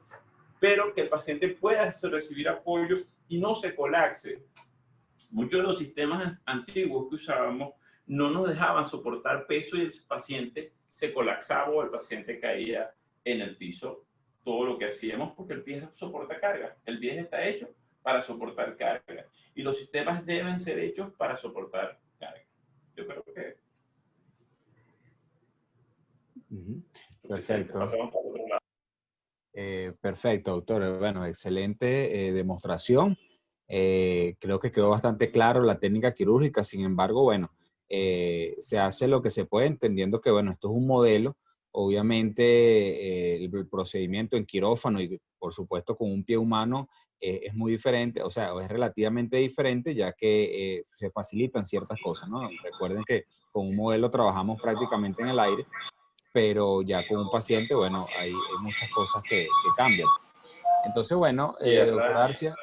pero que el paciente pueda recibir apoyo y no se colapse. Muchos de los sistemas antiguos que usábamos no nos dejaban soportar peso y el paciente se colapsaba o el paciente caía en el piso. Todo lo que hacíamos, porque el pie soporta carga. El pie está hecho para soportar carga. Y los sistemas deben ser hechos para soportar carga. Yo creo que... Perfecto. Pasamos por otro lado. Perfecto, doctor. Bueno, excelente demostración. Creo que quedó bastante claro la técnica quirúrgica. Sin embargo, bueno, se hace lo que se puede, entendiendo que, bueno, esto es un modelo. Obviamente, el procedimiento en quirófano y, por supuesto, con un pie humano es muy diferente, o sea, es relativamente diferente, ya que se facilitan ciertas cosas, ¿no? Recuerden que con un modelo trabajamos prácticamente en el aire, pero ya con un paciente, bueno, hay muchas cosas que cambian. Entonces, bueno, doctor Arcia,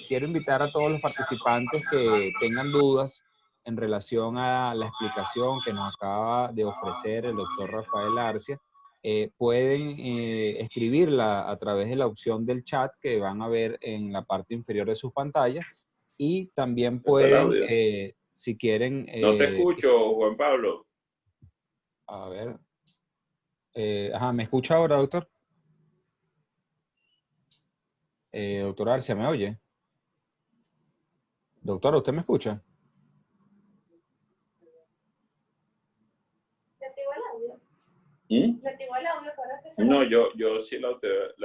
quiero invitar a todos los participantes que tengan dudas en relación a la explicación que nos acaba de ofrecer el doctor Rafael Arcia. Pueden escribirla a través de la opción del chat que van a ver en la parte inferior de sus pantallas, y también pueden, si quieren... no te escucho, Juan Pablo. A ver. ¿Me escucha ahora, doctor? Doctor Arcia, ¿me oye? Doctor, ¿usted me escucha? ¿Le activo el audio? ¿Mm? ¿Le activo el audio para que se... No, yo sí la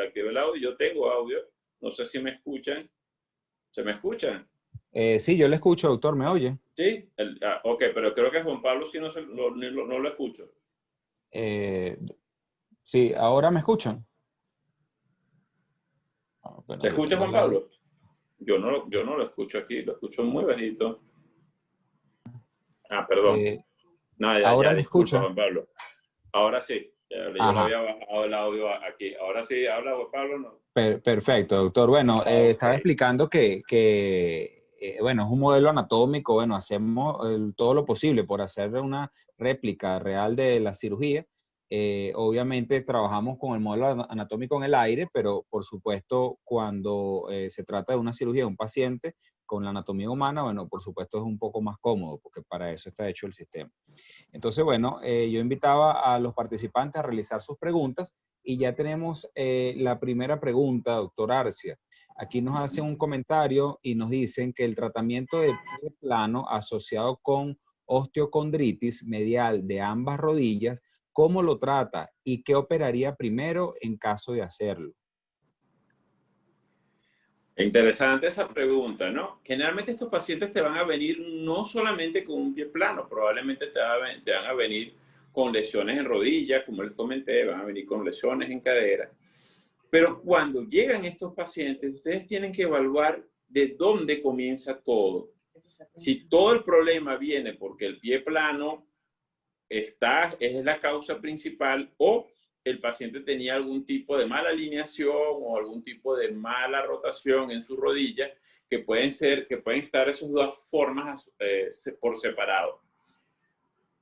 activo el audio. Yo tengo audio. No sé si me escuchan. ¿Se me escuchan? Sí, yo le escucho, doctor, ¿me oye? Sí. Ok, pero creo que Juan Pablo sí no lo escucho. Sí, ¿ahora me escuchan? Bueno, ¿Se escucha, Juan Pablo? Yo no lo escucho aquí, lo escucho muy bajito. Perdón. No, ¿Ahora me disculpa, escucha? Juan Pablo. Ahora sí. Yo le había bajado el audio aquí. Ahora sí, habla Juan Pablo, ¿no? Perfecto, doctor. Bueno, estaba explicando que bueno, es un modelo anatómico. Bueno, hacemos todo lo posible por hacer una réplica real de la cirugía. Obviamente trabajamos con el modelo anatómico en el aire, pero por supuesto cuando se trata de una cirugía de un paciente con la anatomía humana, bueno, por supuesto es un poco más cómodo porque para eso está hecho el sistema. Entonces, bueno, yo invitaba a los participantes a realizar sus preguntas y ya tenemos la primera pregunta, doctor Arcia. Aquí nos hacen un comentario y nos dicen que el tratamiento de pie plano asociado con osteocondritis medial de ambas rodillas, ¿cómo lo trata y qué operaría primero en caso de hacerlo? Interesante esa pregunta, ¿no? Generalmente estos pacientes te van a venir no solamente con un pie plano, probablemente te van a venir con lesiones en rodilla, como les comenté, van a venir con lesiones en cadera. Pero cuando llegan estos pacientes, ustedes tienen que evaluar de dónde comienza todo. Si todo el problema viene porque el pie plano es la causa principal, o el paciente tenía algún tipo de mala alineación o algún tipo de mala rotación en su rodilla, que pueden estar esas dos formas por separado.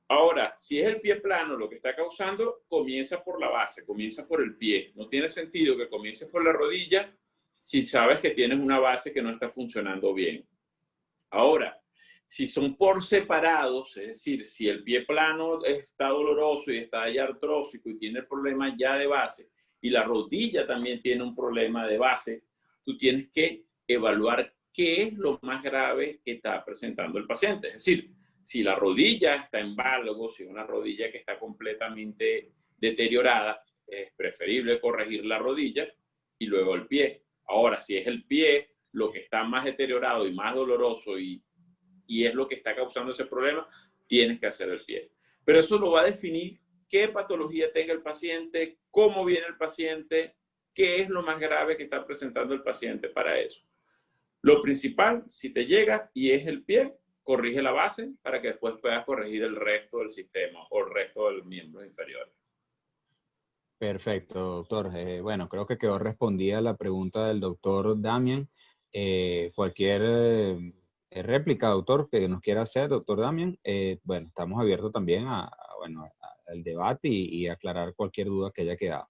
Ahora, si es el pie plano lo que está causando, comienza por la base, comienza por el pie. No tiene sentido que comiences por la rodilla si sabes que tienes una base que no está funcionando bien. Ahora, si son por separados, es decir, si el pie plano está doloroso y está ya artrósico y tiene problemas ya de base, y la rodilla también tiene un problema de base, tú tienes que evaluar qué es lo más grave que está presentando el paciente. Es decir, si la rodilla está en válvulo, si es una rodilla que está completamente deteriorada, es preferible corregir la rodilla y luego el pie. Ahora, si es el pie lo que está más deteriorado y más doloroso y es lo que está causando ese problema, tienes que hacer el pie. Pero eso lo va a definir qué patología tenga el paciente, cómo viene el paciente, qué es lo más grave que está presentando el paciente para eso. Lo principal, si te llega y es el pie, corrige la base para que después puedas corregir el resto del sistema o el resto de los miembros inferiores. Perfecto, doctor. Bueno, creo que quedó respondida la pregunta del doctor Damián. Cualquier réplica, doctor, que nos quiera hacer, doctor Damián, bueno, estamos abiertos también al debate y aclarar cualquier duda que haya quedado.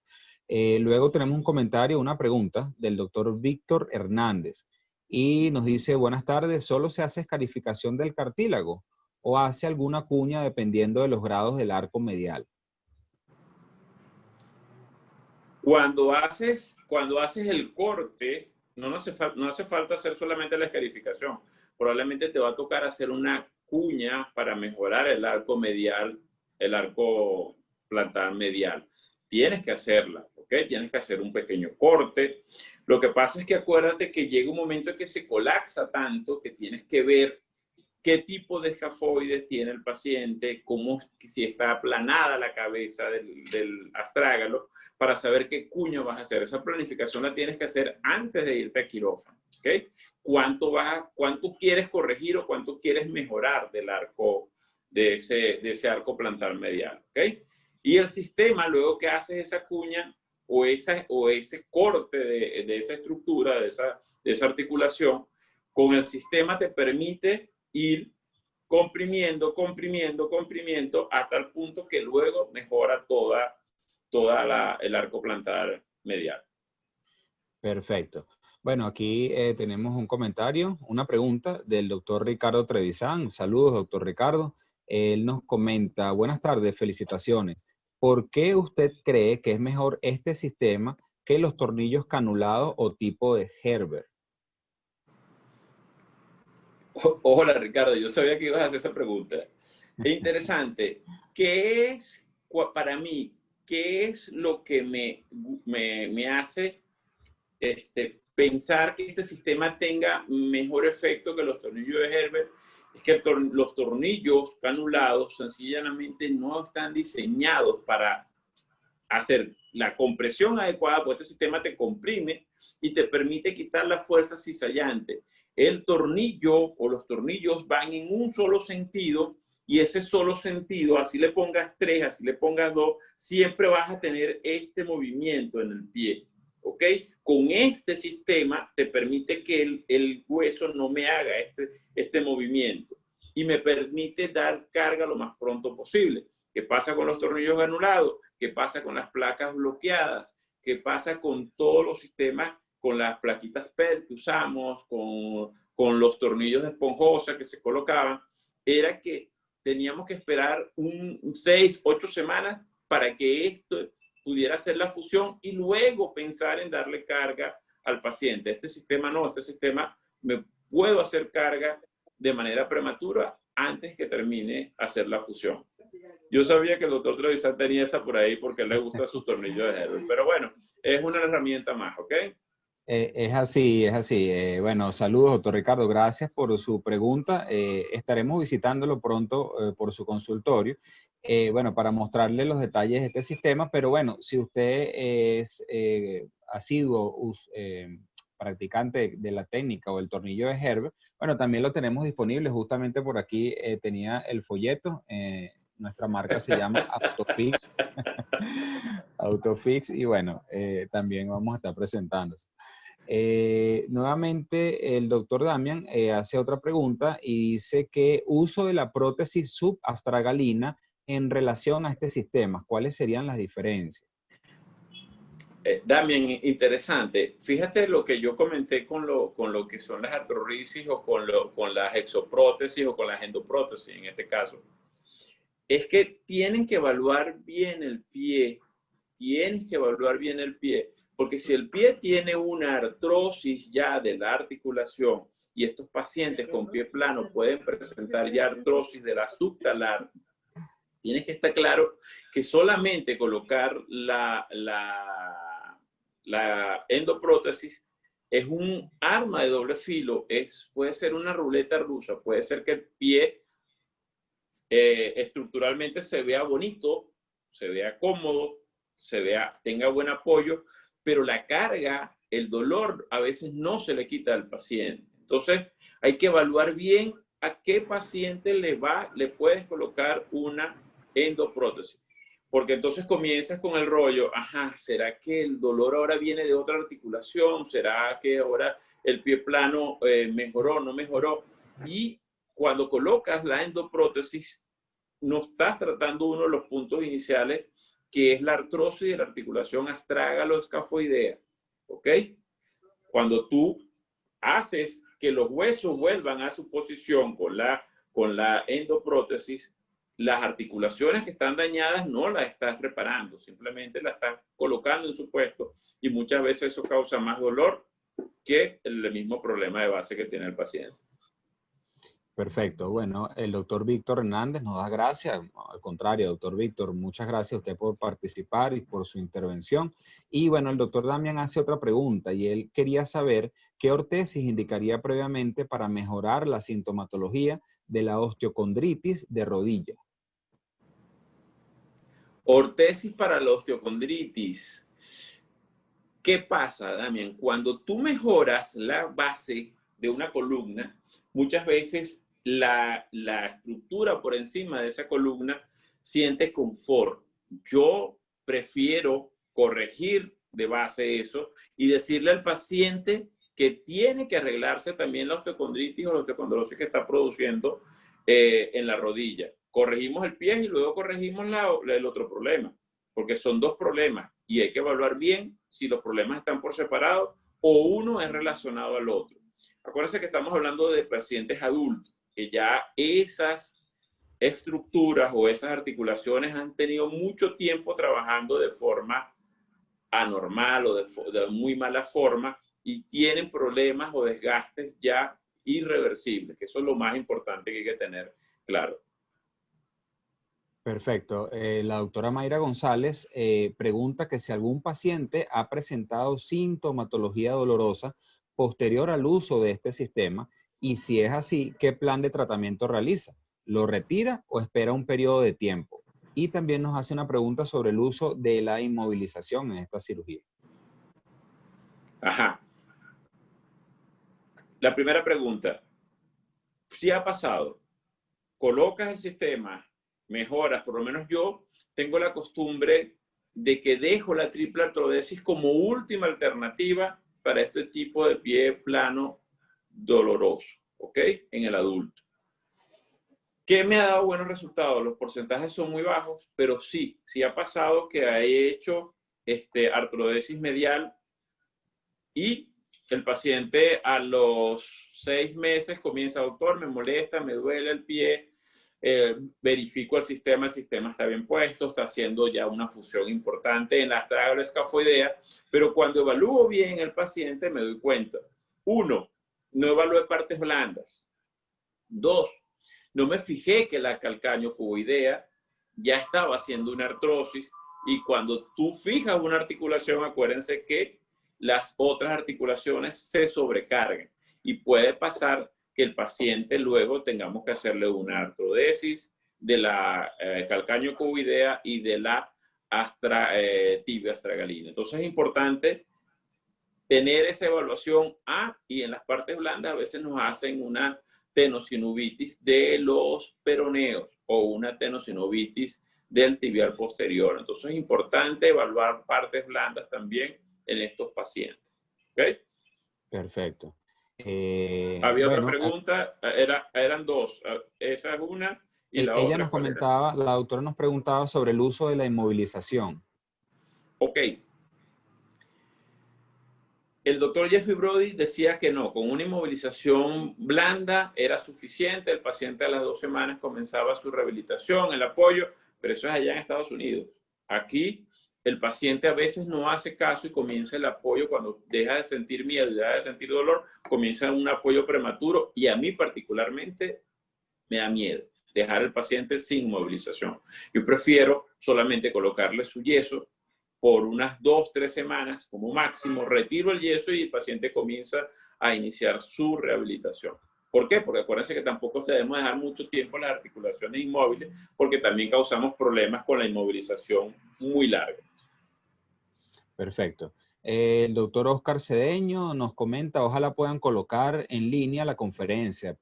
Luego tenemos un comentario, una pregunta del doctor Víctor Hernández y nos dice, buenas tardes, ¿solo se hace escarificación del cartílago o hace alguna cuña dependiendo de los grados del arco medial? Cuando haces el corte, no hace falta hacer solamente la escarificación. Probablemente te va a tocar hacer una cuña para mejorar el arco medial, el arco plantar medial. Tienes que hacerla, ¿ok? Tienes que hacer un pequeño corte. Lo que pasa es que acuérdate que llega un momento en que se colapsa tanto que tienes que ver qué tipo de escafoides tiene el paciente, si está aplanada la cabeza del astrágalo, para saber qué cuña vas a hacer. Esa planificación la tienes que hacer antes de irte a quirófano, ¿ok? ¿Cuánto quieres corregir o cuánto quieres mejorar del arco, de ese arco plantar medial, ¿ok? Y el sistema, luego que haces esa cuña o ese corte de esa estructura, de esa articulación, con el sistema te permite ir comprimiendo hasta el punto que luego mejora toda el arco plantar medial. Perfecto. Bueno, aquí tenemos un comentario, una pregunta del doctor Ricardo Trevisan. Saludos, doctor Ricardo. Él nos comenta, buenas tardes, felicitaciones. ¿Por qué usted cree que es mejor este sistema que los tornillos canulados o tipo de Herbert? Hola, Ricardo, yo sabía que ibas a hacer esa pregunta. Es interesante. Para mí, qué es lo que me hace pensar que este sistema tenga mejor efecto que los tornillos de Herbert? Es que los tornillos canulados sencillamente no están diseñados para hacer la compresión adecuada, porque este sistema te comprime y te permite quitar la fuerza cizallante. El tornillo o los tornillos van en un solo sentido y ese solo sentido, así le pongas 3, así le pongas 2, siempre vas a tener este movimiento en el pie, ¿ok? Con este sistema te permite que el hueso no me haga este movimiento y me permite dar carga lo más pronto posible. ¿Qué pasa con los tornillos granulados? ¿Qué pasa con las placas bloqueadas? ¿Qué pasa con todos los sistemas, con las plaquitas PET que usamos, con los tornillos de esponjosa que se colocaban? Era que teníamos que esperar 6, 8 semanas para que esto pudiera hacer la fusión y luego pensar en darle carga al paciente. Este sistema no, este sistema me puedo hacer carga de manera prematura antes que termine hacer la fusión. Yo sabía que el doctor Trevisan tenía esa por ahí porque le gusta sus tornillos de Herbert, pero bueno, es una herramienta más, ¿ok? Es así, es así. Bueno, saludos, doctor Ricardo. Gracias por su pregunta. Estaremos visitándolo pronto por su consultorio, bueno, para mostrarle los detalles de este sistema. Pero bueno, si usted es asiduo practicante de la técnica o el tornillo de Herbert, bueno, también lo tenemos disponible. Justamente por aquí tenía el folleto. Nuestra marca se llama Autofix. Autofix, y bueno, también vamos a estar presentándose. Nuevamente, el doctor Damián hace otra pregunta y dice que uso de la prótesis subastragalina en relación a este sistema, ¿cuáles serían las diferencias? Damián, interesante. Fíjate lo que yo comenté con lo que son las artrorisis o con las exoprótesis o con las endoprótesis en este caso. Es que tienen que evaluar bien el pie. Tienes que evaluar bien el pie. Porque si el pie tiene una artrosis ya de la articulación y estos pacientes con pie plano pueden presentar ya artrosis de la subtalar, tienes que estar claro que solamente colocar la endoprótesis es un arma de doble filo, puede ser una ruleta rusa, puede ser que el pie estructuralmente se vea bonito, se vea cómodo, tenga buen apoyo, pero la carga, el dolor a veces no se le quita al paciente. Entonces hay que evaluar bien a qué paciente le puedes colocar una endoprótesis. Porque entonces comienzas con el rollo, ajá, ¿será que el dolor ahora viene de otra articulación? ¿Será que ahora el pie plano mejoró, no mejoró? Y cuando colocas la endoprótesis, no estás tratando uno de los puntos iniciales, que es la artrosis de la articulación astrágalo-escafoidea. ¿Ok? Cuando tú haces que los huesos vuelvan a su posición con la endoprótesis, las articulaciones que están dañadas no las estás reparando, simplemente las estás colocando en su puesto y muchas veces eso causa más dolor que el mismo problema de base que tiene el paciente. Perfecto. Bueno, el doctor Víctor Hernández nos da gracias. Al contrario, doctor Víctor, muchas gracias a usted por participar y por su intervención. Y bueno, el doctor Damián hace otra pregunta y él quería saber qué ortesis indicaría previamente para mejorar la sintomatología de la osteocondritis de rodilla. Ortesis para la osteocondritis. ¿Qué pasa, Damián? Cuando tú mejoras la base de una columna, muchas veces la estructura por encima de esa columna siente confort. Yo prefiero corregir de base eso y decirle al paciente que tiene que arreglarse también la osteocondritis o la osteocondrosis que está produciendo en la rodilla. Corregimos el pie y luego corregimos el otro problema, porque son dos problemas y hay que evaluar bien si los problemas están por separado o uno es relacionado al otro. Acuérdense que estamos hablando de pacientes adultos, que ya esas estructuras o esas articulaciones han tenido mucho tiempo trabajando de forma anormal o de muy mala forma y tienen problemas o desgastes ya irreversibles, que eso es lo más importante que hay que tener claro. Perfecto. La doctora Mayra González pregunta que si algún paciente ha presentado sintomatología dolorosa posterior al uso de este sistema y si es así, ¿qué plan de tratamiento realiza? ¿Lo retira o espera un periodo de tiempo? Y también nos hace una pregunta sobre el uso de la inmovilización en esta cirugía. Ajá. La primera pregunta, ¿sí ha pasado? Colocas el sistema, mejoras, por lo menos yo tengo la costumbre de que dejo la triple artrodesis como última alternativa para este tipo de pie plano doloroso, ¿ok? En el adulto. ¿Qué me ha dado buenos resultados? Los porcentajes son muy bajos, pero sí ha pasado que he hecho artrodesis medial y el paciente a los 6 meses comienza, doctor, me molesta, me duele el pie, verifico el sistema está bien puesto, está haciendo ya una fusión importante en la astragaloescafoidea, pero cuando evalúo bien el paciente me doy cuenta, 1, no evalué partes blandas, 2, no me fijé que la calcáneo-cuboidea ya estaba haciendo una artrosis y cuando tú fijas una articulación, acuérdense que las otras articulaciones se sobrecargan y puede pasar que el paciente luego tengamos que hacerle una artrodesis de la calcáneo-cuboidea y de la tibia astragalina. Entonces es importante tener esa evaluación y en las partes blandas a veces nos hacen una tenosinovitis de los peroneos o una tenosinovitis del tibial posterior. Entonces es importante evaluar partes blandas también en estos pacientes. ¿Okay? Perfecto. Había otra Bueno, pregunta, eran dos. Esa es una y la ella otra, nos ¿cuál era? comentaba, la doctora nos preguntaba sobre el uso de la inmovilización. Ok. El doctor Jeffrey Brody decía que no, con una inmovilización blanda era suficiente, el paciente a las 2 semanas comenzaba su rehabilitación, el apoyo, pero eso es allá en Estados Unidos. Aquí el paciente a veces no hace caso y comienza el apoyo cuando deja de sentir miedo y deja de sentir dolor, comienza un apoyo prematuro y a mí particularmente me da miedo dejar al paciente sin movilización. Yo prefiero solamente colocarle su yeso por unas 2, 3 semanas como máximo, retiro el yeso y el paciente comienza a iniciar su rehabilitación. ¿Por qué? Porque acuérdense que tampoco debemos dejar mucho tiempo las articulaciones inmóviles porque también causamos problemas con la inmovilización muy larga. Perfecto. El doctor Oscar Cedeño nos comenta, ojalá puedan colocar en línea la conferencia.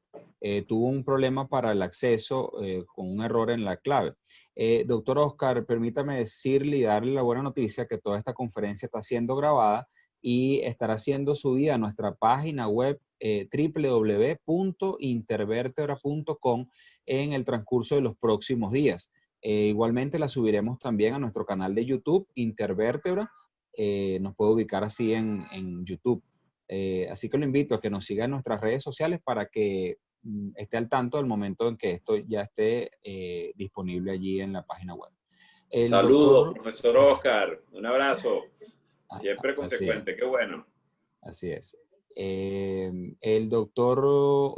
Tuvo un problema para el acceso con un error en la clave. Doctor Oscar, permítame decirle y darle la buena noticia que toda esta conferencia está siendo grabada y estará siendo subida a nuestra página web www.intervertebra.com en el transcurso de los próximos días. Igualmente la subiremos también a nuestro canal de YouTube, Intervertebra. Nos puede ubicar así en YouTube. Así que lo invito a que nos siga en nuestras redes sociales para que esté al tanto del momento en que esto ya esté disponible allí en la página web. Saludos, profesor Oscar. Un abrazo. Siempre Así es. consecuente. Qué bueno. Así es. El doctor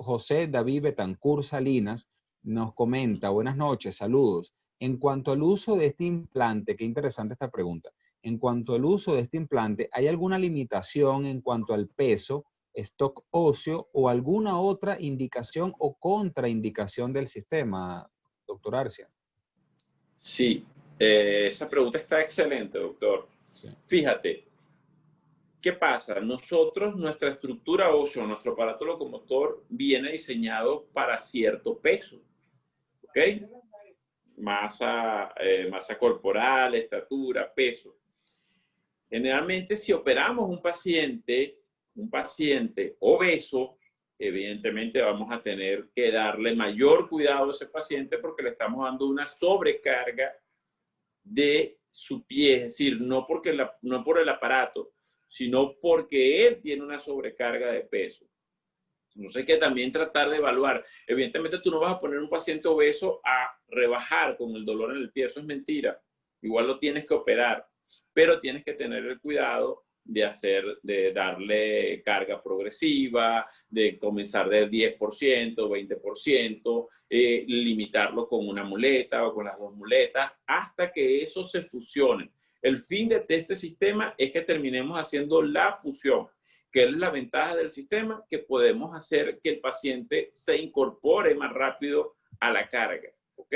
José David Betancur Salinas nos comenta, buenas noches, saludos. En cuanto al uso de este implante, qué interesante esta pregunta. En cuanto al uso de este implante, ¿hay alguna limitación en cuanto al peso, stock óseo o alguna otra indicación o contraindicación del sistema, doctor Arcia? Sí, esa pregunta está excelente, doctor. Sí. Fíjate, ¿qué pasa? Nosotros, nuestra estructura ósea, nuestro aparato locomotor viene diseñado para cierto peso, ¿ok? Masa corporal, estatura, peso. Generalmente, si operamos un paciente obeso, evidentemente vamos a tener que darle mayor cuidado a ese paciente porque le estamos dando una sobrecarga de su pie, es decir, no por el aparato, sino porque él tiene una sobrecarga de peso. Entonces hay que también tratar de evaluar. Evidentemente tú no vas a poner un paciente obeso a rebajar con el dolor en el pie, eso es mentira. Igual lo tienes que operar, pero tienes que tener el cuidado de darle carga progresiva, de comenzar del 10%, 20%, limitarlo con una muleta o con las 2 muletas, hasta que eso se fusione. El fin de este sistema es que terminemos haciendo la fusión, que es la ventaja del sistema, que podemos hacer que el paciente se incorpore más rápido a la carga, ¿ok?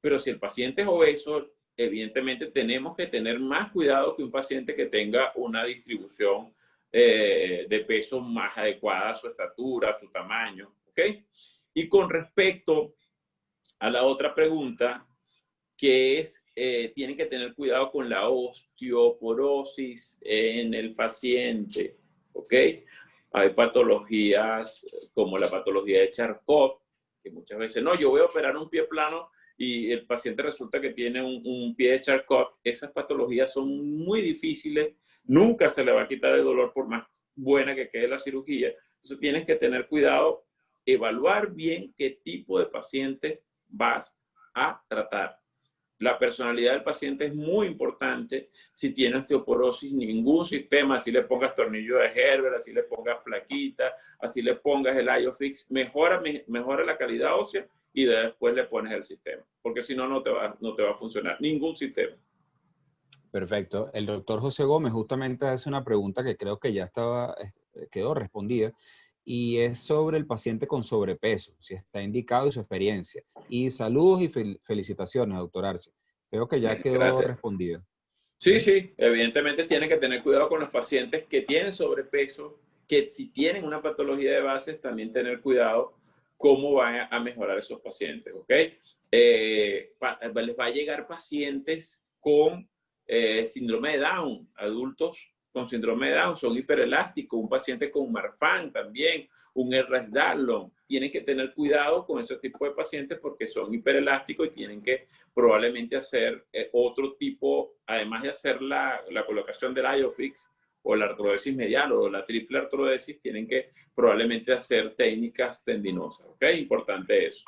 Pero si el paciente es obeso, evidentemente tenemos que tener más cuidado que un paciente que tenga una distribución de peso más adecuada a su estatura, a su tamaño, ¿ok? Y con respecto a la otra pregunta, que es, tienen que tener cuidado con la osteoporosis en el paciente, ¿ok? Hay patologías como la patología de Charcot, que muchas veces, no, yo voy a operar un pie plano y el paciente resulta que tiene un pie de Charcot. Esas patologías son muy difíciles, nunca se le va a quitar el dolor por más buena que quede la cirugía. Entonces tienes que tener cuidado, evaluar bien qué tipo de paciente vas a tratar. La personalidad del paciente es muy importante. Si tiene osteoporosis, ningún sistema, así le pongas tornillo de Herbert, así le pongas plaquita, así le pongas el IOFix, mejora la calidad ósea y después le pones el sistema. Porque si no, no te va a funcionar ningún sistema. Perfecto. El doctor José Gómez justamente hace una pregunta que creo que ya quedó respondida y es sobre el paciente con sobrepeso, si está indicado y su experiencia. Y saludos y felicitaciones, doctor Arce. Creo que ya quedó Gracias. respondido. Sí, sí, evidentemente tienen que tener cuidado con los pacientes que tienen sobrepeso, que si tienen una patología de bases, también tener cuidado cómo van a mejorar esos pacientes, ¿ok? Les va a llegar pacientes con síndrome de Down, adultos con síndrome de Down, son hiperelásticos, un paciente con Marfan también, un Ehlers-Danlos. Tienen que tener cuidado con ese tipo de pacientes porque son hiperelásticos y tienen que probablemente hacer otro tipo, además de hacer la colocación del IOFIX o la artrodesis medial o la triple artrodesis, tienen que probablemente hacer técnicas tendinosas, ¿ok? Importante eso.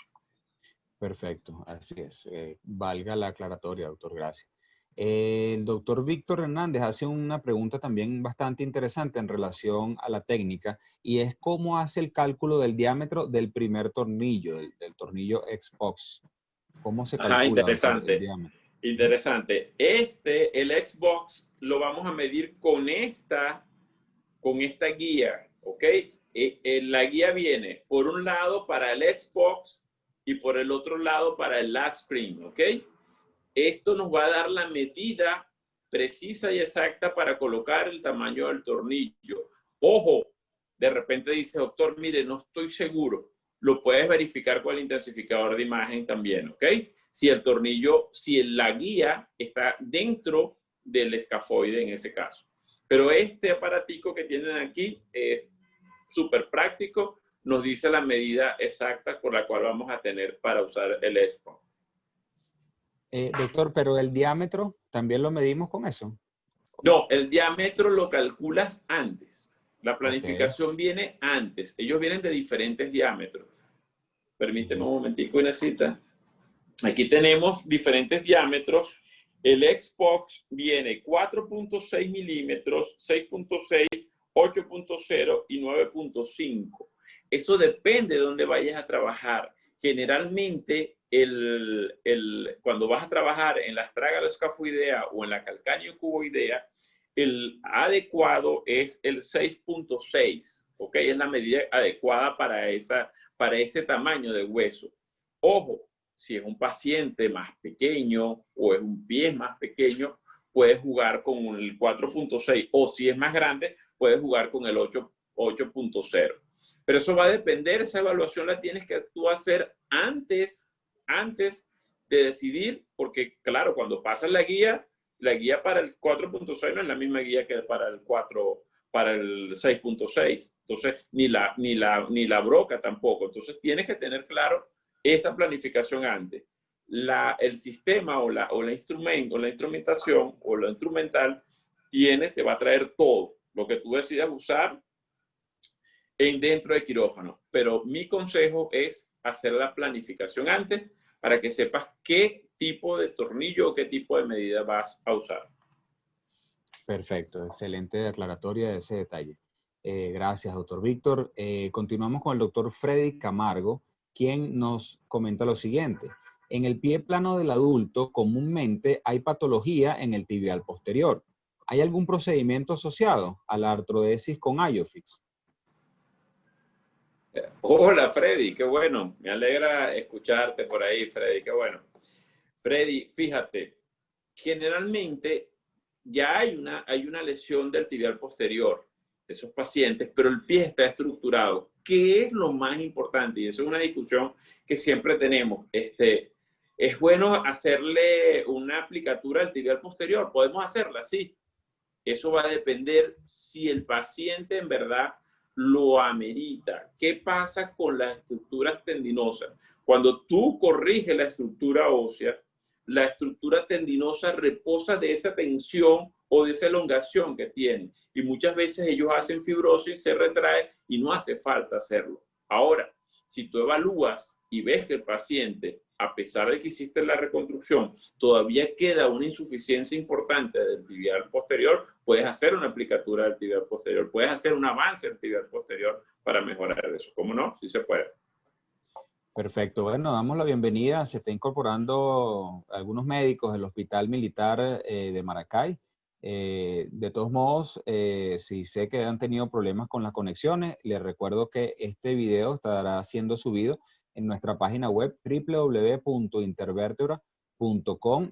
Perfecto, así es. Valga la aclaratoria, doctor, gracias. El doctor Víctor Hernández hace una pregunta también bastante interesante en relación a la técnica y es cómo hace el cálculo del diámetro del primer tornillo, del tornillo Xbox. ¿Cómo se Ajá, calcula, doctor, el interesante. diámetro? Interesante. El Xbox, lo vamos a medir con esta guía, ¿ok? La guía viene por un lado para el Xbox y por el otro lado para el last screen, ¿ok? Esto nos va a dar la medida precisa y exacta para colocar el tamaño del tornillo. Ojo, de repente dice, doctor, mire, no estoy seguro. Lo puedes verificar con el intensificador de imagen también, ¿ok? Si el tornillo, si la guía está dentro del escafoide en ese caso. Pero este aparatico que tienen aquí es súper práctico, nos dice la medida exacta por la cual vamos a tener para usar el ESPO. Doctor, pero el diámetro también lo medimos con eso. No, el diámetro lo calculas antes. La Ok. planificación viene antes. Ellos vienen de diferentes diámetros. Permíteme un momentico, Inesita. Aquí tenemos diferentes diámetros. El Xbox viene 4.6 milímetros, 6.6, 8.0 y 9.5. Eso depende de dónde vayas a trabajar. Generalmente, cuando vas a trabajar en la astragaloscafoidea o en la calcáneo-cuboidea, el adecuado es el 6.6, ¿ok? Es la medida adecuada para ese tamaño de hueso. Ojo, si es un paciente más pequeño o es un pie más pequeño, puedes jugar con el 4.6 o si es más grande, puedes jugar con el 8.0. Pero eso va a depender, esa evaluación la tienes que tú hacer antes de decidir, porque claro, cuando pasas la guía para el 4.6 no es la misma guía que para el 6.6. Entonces, ni la broca tampoco. Entonces, tienes que tener claro esa planificación antes. El sistema o la instrumentación o lo instrumental te va a traer todo lo que tú decidas usar dentro de quirófano. Pero mi consejo es hacer la planificación antes para que sepas qué tipo de tornillo o qué tipo de medida vas a usar. Perfecto, excelente aclaratoria de ese detalle. Gracias, doctor Víctor. Continuamos con el doctor Freddy Camargo, quien nos comenta lo siguiente. En el pie plano del adulto, comúnmente hay patología en el tibial posterior. ¿Hay algún procedimiento asociado a la artrodesis con IOFIX? Hola, Freddy, qué bueno. Me alegra escucharte por ahí, Freddy, qué bueno. Freddy, fíjate, generalmente ya hay una lesión del tibial posterior de esos pacientes, pero el pie está estructurado. ¿Qué es lo más importante? Y eso es una discusión que siempre tenemos. ¿Es bueno hacerle una aplicatura al tibial posterior? ¿Podemos hacerla? Sí. Eso va a depender si el paciente en verdad lo amerita. ¿Qué pasa con las estructuras tendinosas? Cuando tú corriges la estructura ósea, la estructura tendinosa reposa de esa tensión o de esa elongación que tiene. Y muchas veces ellos hacen fibrosis, se retrae y no hace falta hacerlo. Ahora, si tú evalúas y ves que el paciente, a pesar de que hiciste la reconstrucción, todavía queda una insuficiencia importante del tibial posterior, puedes hacer una aplicatura del tibial posterior, puedes hacer un avance del tibial posterior para mejorar eso. ¿Cómo no? Sí se puede. Perfecto. Bueno, damos la bienvenida. Se está incorporando algunos médicos del Hospital Militar de Maracay. De todos modos, si sé que han tenido problemas con las conexiones, les recuerdo que este video estará siendo subido en nuestra página web www.intervertebra.com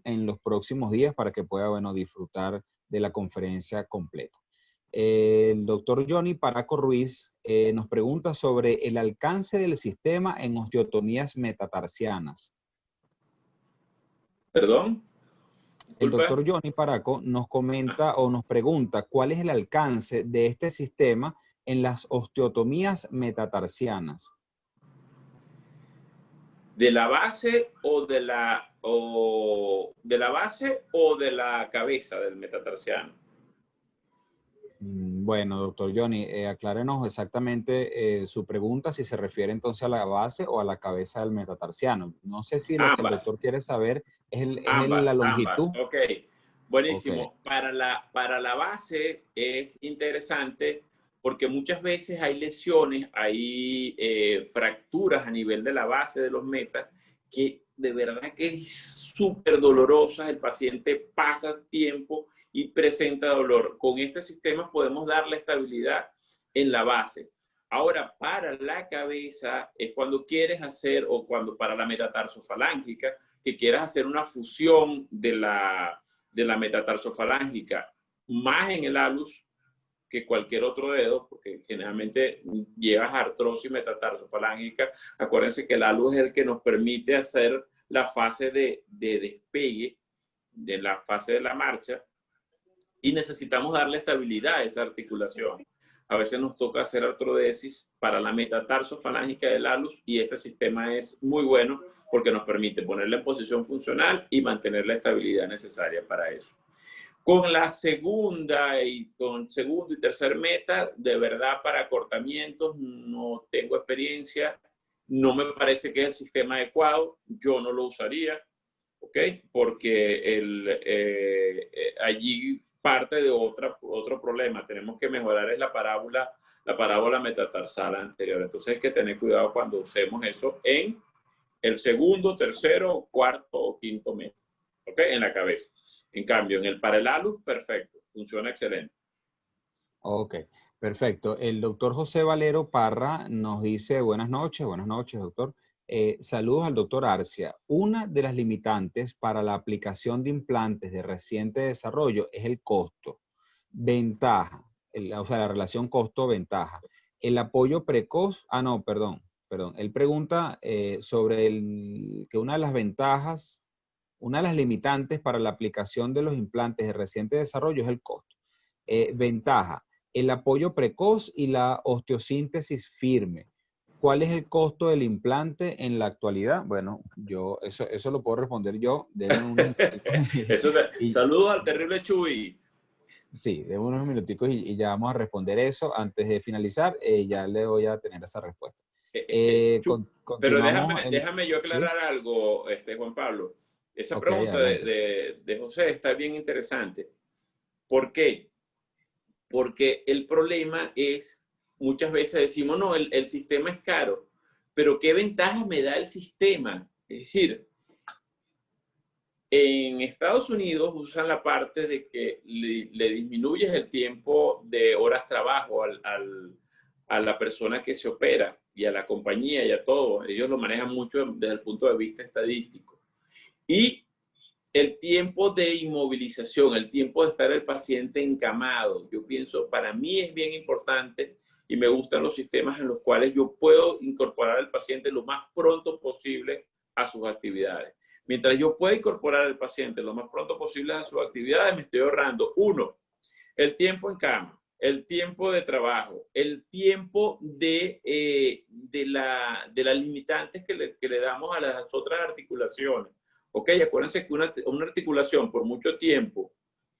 en los próximos días para que pueda, bueno, disfrutar de la conferencia completa. El doctor Johnny Paraco Ruiz nos pregunta sobre el alcance del sistema en osteotomías metatarsianas. ¿Perdón? El Disculpa. doctor Johnny Paraco nos comenta o nos pregunta cuál es el alcance de este sistema en las osteotomías metatarsianas. ¿De la base o de la base o de la cabeza del metatarsiano? Bueno, doctor Johnny, aclárenos exactamente su pregunta, si se refiere entonces a la base o a la cabeza del metatarsiano. No sé si lo que el Ambas. doctor quiere saber es Ambas, la longitud. ambas. Ok, buenísimo. Ok. Para la base es interesante porque muchas veces hay lesiones, hay fracturas a nivel de la base de los metas que de verdad que es súper dolorosa. El paciente pasa tiempo y presenta dolor. Con este sistema podemos darle estabilidad en la base. Ahora, para la cabeza es cuando quieres hacer, o cuando para la metatarsofalángica, que quieras hacer una fusión de la metatarsofalángica más en el alus que cualquier otro dedo, porque generalmente llevas artrosis metatarsofalángica. Acuérdense que el alus es el que nos permite hacer la fase de despegue, de la fase de la marcha, y necesitamos darle estabilidad a esa articulación. A veces nos toca hacer artrodesis para la metatarsofalángica del alus y este sistema es muy bueno porque nos permite ponerla en posición funcional y mantener la estabilidad necesaria para eso. Con la segunda y con segundo y tercer meta, de verdad para acortamientos no tengo experiencia, no me parece que es el sistema adecuado, yo no lo usaría, ¿ok? Porque allí parte de otro problema. Tenemos que mejorar es la parábola metatarsal anterior. Entonces hay que tener cuidado cuando usemos eso en el segundo, tercero, cuarto o quinto mes, ¿ok? En la cabeza. En cambio, en el paralelus, perfecto, funciona excelente. Ok, perfecto. El doctor José Valero Parra nos dice buenas noches, doctor. Saludos al doctor Arcia. Una de las limitantes para la aplicación de implantes de reciente desarrollo es el costo. Ventaja, o sea, la relación costo-ventaja. El apoyo precoz, perdón. Él pregunta sobre que una de las ventajas, una de las limitantes para la aplicación de los implantes de reciente desarrollo es el costo. Ventaja, el apoyo precoz y la osteosíntesis firme. ¿Cuál es el costo del implante en la actualidad? Bueno, eso lo puedo responder yo. Denme unos Saludos al terrible Chuy. Sí, de unos minuticos y ya vamos a responder eso. Antes de finalizar, ya le voy a tener esa respuesta. Pero déjame yo aclarar ¿sí? algo, Juan Pablo. Esa Ok, pregunta adelante. de José está bien interesante. ¿Por qué? Porque el problema es, muchas veces decimos, no, el sistema es caro, pero ¿qué ventajas me da el sistema? Es decir, en Estados Unidos usan la parte de que le disminuyes el tiempo de horas trabajo a la persona que se opera y a la compañía y a todo. Ellos lo manejan mucho desde el punto de vista estadístico. Y el tiempo de inmovilización, el tiempo de estar el paciente encamado, yo pienso, para mí es bien importante y me gustan los sistemas en los cuales yo puedo incorporar al paciente lo más pronto posible a sus actividades. Mientras yo pueda incorporar al paciente lo más pronto posible a sus actividades, me estoy ahorrando, uno, el tiempo en cama, el tiempo de trabajo, el tiempo de las limitantes que le damos a las otras articulaciones. Ok, acuérdense que una articulación por mucho tiempo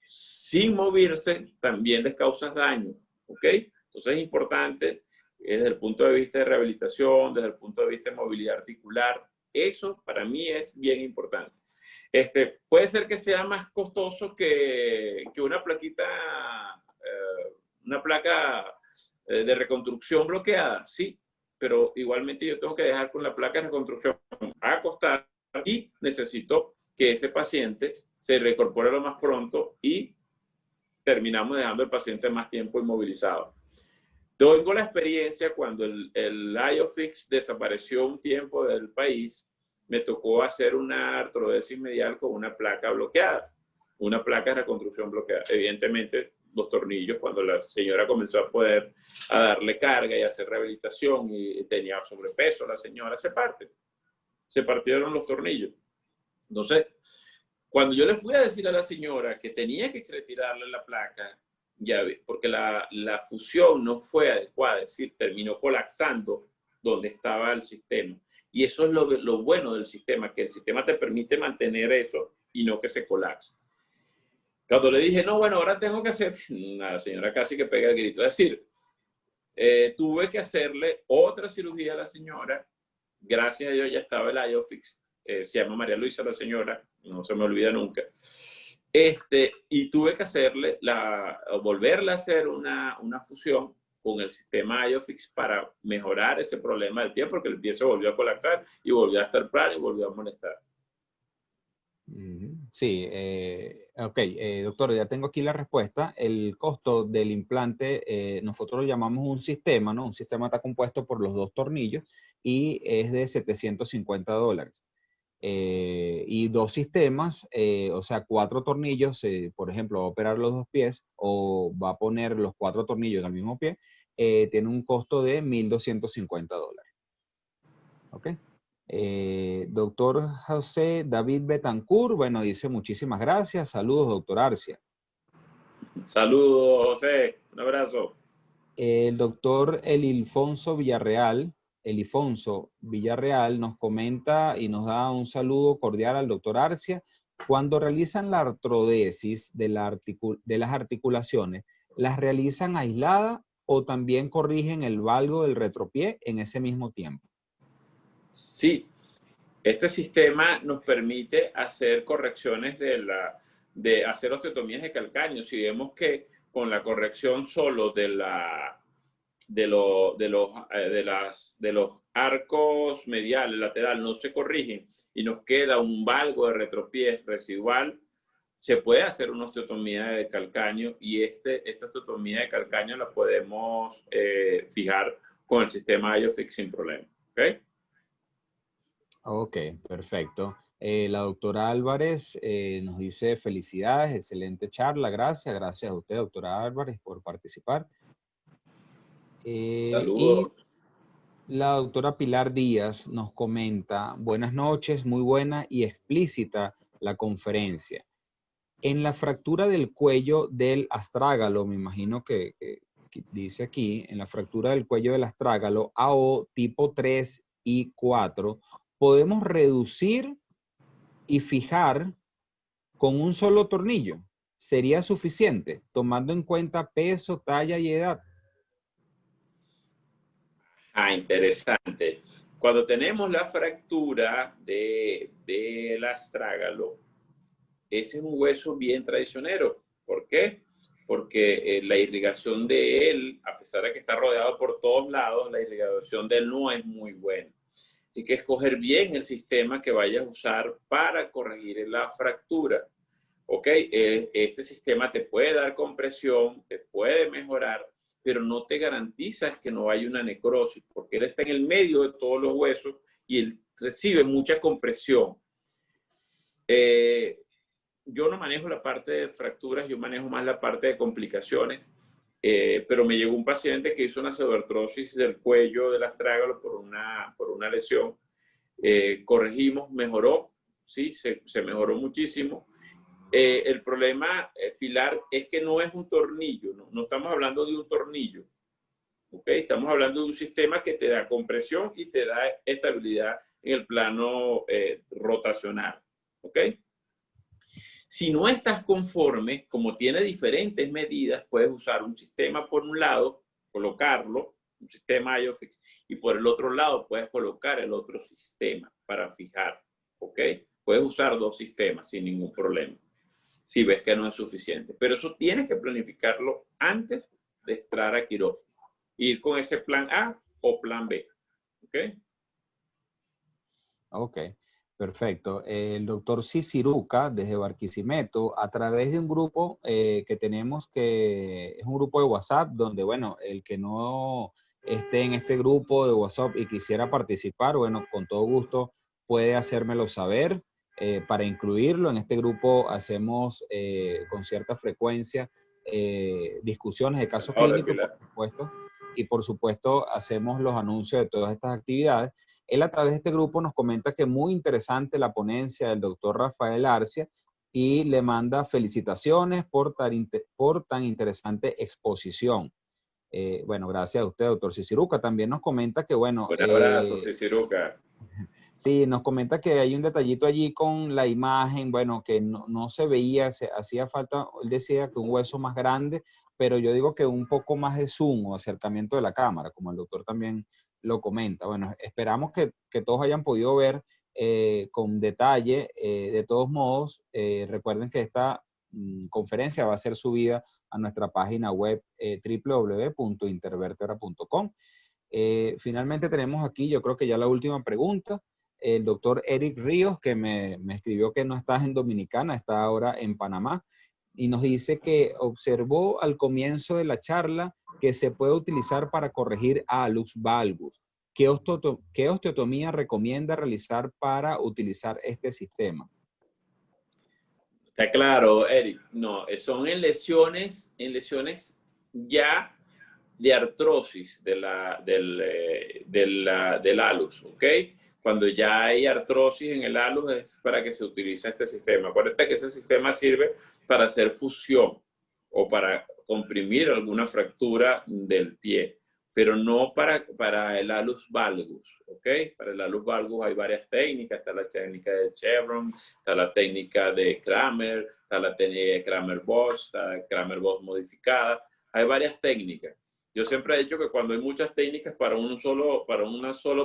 sin moverse también les causa daño. Ok, entonces es importante desde el punto de vista de rehabilitación, desde el punto de vista de movilidad articular. Eso para mí es bien importante. Puede ser que sea más costoso que una placa de reconstrucción bloqueada, sí, pero igualmente yo tengo que dejar con la placa de reconstrucción a costar y necesito que ese paciente se reincorpore lo más pronto y terminamos dejando al paciente más tiempo inmovilizado. Tengo la experiencia cuando el IOFIX desapareció un tiempo del país. me tocó hacer una artrodesis medial con una placa bloqueada, una placa de reconstrucción bloqueada. Evidentemente, los tornillos, cuando la señora comenzó a darle carga y hacer rehabilitación y tenía sobrepeso, la señora se partieron los tornillos. Entonces, cuando yo le fui a decir a la señora que tenía que retirarle la placa, ya porque la fusión no fue adecuada, es decir, terminó colapsando donde estaba el sistema. Y eso es lo bueno del sistema, que el sistema te permite mantener eso y no que se colapse. Cuando le dije, no, bueno, ahora tengo que hacer, la señora casi que pega el grito. Es decir, tuve que hacerle otra cirugía a la señora. Gracias a Dios ya estaba el IOFIX. Se llama María Luisa la señora, no se me olvida nunca. Y tuve que hacerle, volverle a hacer una fusión con el sistema IOFIX para mejorar ese problema del pie, porque el pie se volvió a colapsar y volvió a estar plano y volvió a molestar. Sí, ok, doctor, ya tengo aquí la respuesta. El costo del implante, nosotros lo llamamos un sistema, ¿no? Un sistema está compuesto por los dos tornillos y es de $750. Y dos sistemas, o sea, 4 tornillos, por ejemplo, va a operar los dos pies o va a poner los 4 tornillos al mismo pie, tiene un costo de $1,250. ¿Ok? Doctor José David Betancourt, bueno, dice muchísimas gracias. Saludos, doctor Arcia. Saludos, José. Un abrazo. El doctor Elifonso Villarreal nos comenta y nos da un saludo cordial al doctor Arcia. Cuando realizan la artrodesis de las articulaciones, ¿las realizan aislada o también corrigen el valgo del retropié en ese mismo tiempo? Sí, este sistema nos permite hacer correcciones de hacer osteotomías de calcáneo. Si vemos que con la corrección solo de los arcos mediales, lateral, no se corrigen y nos queda un valgo de retropiés residual, se puede hacer una osteotomía de calcáneo y esta osteotomía de calcáneo la podemos fijar con el sistema IOFIX sin problema. ¿Ok? Ok, perfecto. La doctora Álvarez nos dice felicidades, excelente charla, gracias. Gracias a usted, doctora Álvarez, por participar. Y Saludos. la doctora Pilar Díaz nos comenta, buenas noches, muy buena y explícita la conferencia. En la fractura del cuello del astrágalo, me imagino que dice aquí, en la fractura del cuello del astrágalo, AO tipo 3 y 4, podemos reducir y fijar con un solo tornillo. ¿Sería suficiente, tomando en cuenta peso, talla y edad? Interesante. Cuando tenemos la fractura del astrágalo, ese es un hueso bien traicionero. ¿Por qué? Porque la irrigación de él, a pesar de que está rodeado por todos lados, la irrigación de él no es muy buena. Hay que escoger bien el sistema que vayas a usar para corregir la fractura. ¿Ok? Este sistema te puede dar compresión, te puede mejorar, pero no te garantizas que no haya una necrosis, porque él está en el medio de todos los huesos y él recibe mucha compresión. Yo no manejo la parte de fracturas, yo manejo más la parte de complicaciones, pero me llegó un paciente que hizo una pseudoartrosis del cuello del astrágalo por una lesión. Corregimos, mejoró, sí, se mejoró muchísimo. El problema, Pilar, es que no es un tornillo, no estamos hablando de un tornillo, ¿ok? Estamos hablando de un sistema que te da compresión y te da estabilidad en el plano rotacional, ¿ok? Si no estás conforme, como tiene diferentes medidas, puedes usar un sistema por un lado, colocarlo, un sistema IOFIX, y por el otro lado puedes colocar el otro sistema para fijar, ¿ok? Puedes usar dos sistemas sin ningún problema, si ves que no es suficiente. Pero eso tienes que planificarlo antes de entrar a quirófano. Ir con ese plan A o plan B, ¿ok? Ok, perfecto. El doctor Ciciruca, desde Barquisimeto, a través de un grupo que tenemos, que es un grupo de WhatsApp, donde, bueno, el que no esté en este grupo de WhatsApp y quisiera participar, bueno, con todo gusto puede hacérmelo saber para incluirlo. En este grupo hacemos con cierta frecuencia discusiones de casos Ahora, clínicos, Pilar. por supuesto, y por supuesto hacemos los anuncios de todas estas actividades. Él a través de este grupo nos comenta que muy interesante la ponencia del doctor Rafael Arcia y le manda felicitaciones por tan interesante exposición. Bueno, gracias a usted, doctor Ciciruca. También nos comenta que, bueno, Un abrazo, Ciciruca. sí, nos comenta que hay un detallito allí con la imagen, bueno, que no se veía, hacía falta, él decía que un hueso más grande, pero yo digo que un poco más de zoom o acercamiento de la cámara, como el doctor también lo comenta. Bueno, esperamos que todos hayan podido ver con detalle. De todos modos, recuerden que esta conferencia va a ser subida a nuestra página web www.intervertebra.com. Finalmente tenemos aquí, yo creo que ya la última pregunta, el doctor Eric Ríos, que me escribió que no está en Dominicana, está ahora en Panamá, y nos dice que observó al comienzo de la charla que se puede utilizar para corregir hallux valgus. ¿Qué osteotomía recomienda realizar para utilizar este sistema? Está claro, Eric. No, son en lesiones ya de artrosis del hallux, ¿ok? Cuando ya hay artrosis en el hallux es para que se utilice este sistema. Acuérdate que ese sistema sirve para hacer fusión o para comprimir alguna fractura del pie, pero no para el hallux valgus, ¿ok? Para el hallux valgus hay varias técnicas. Está la técnica de Chevron, está la técnica de Kramer, está la técnica de Kramer-Bosch, está Kramer-Bosch modificada. Hay varias técnicas. Yo siempre he dicho que cuando hay muchas técnicas para un solo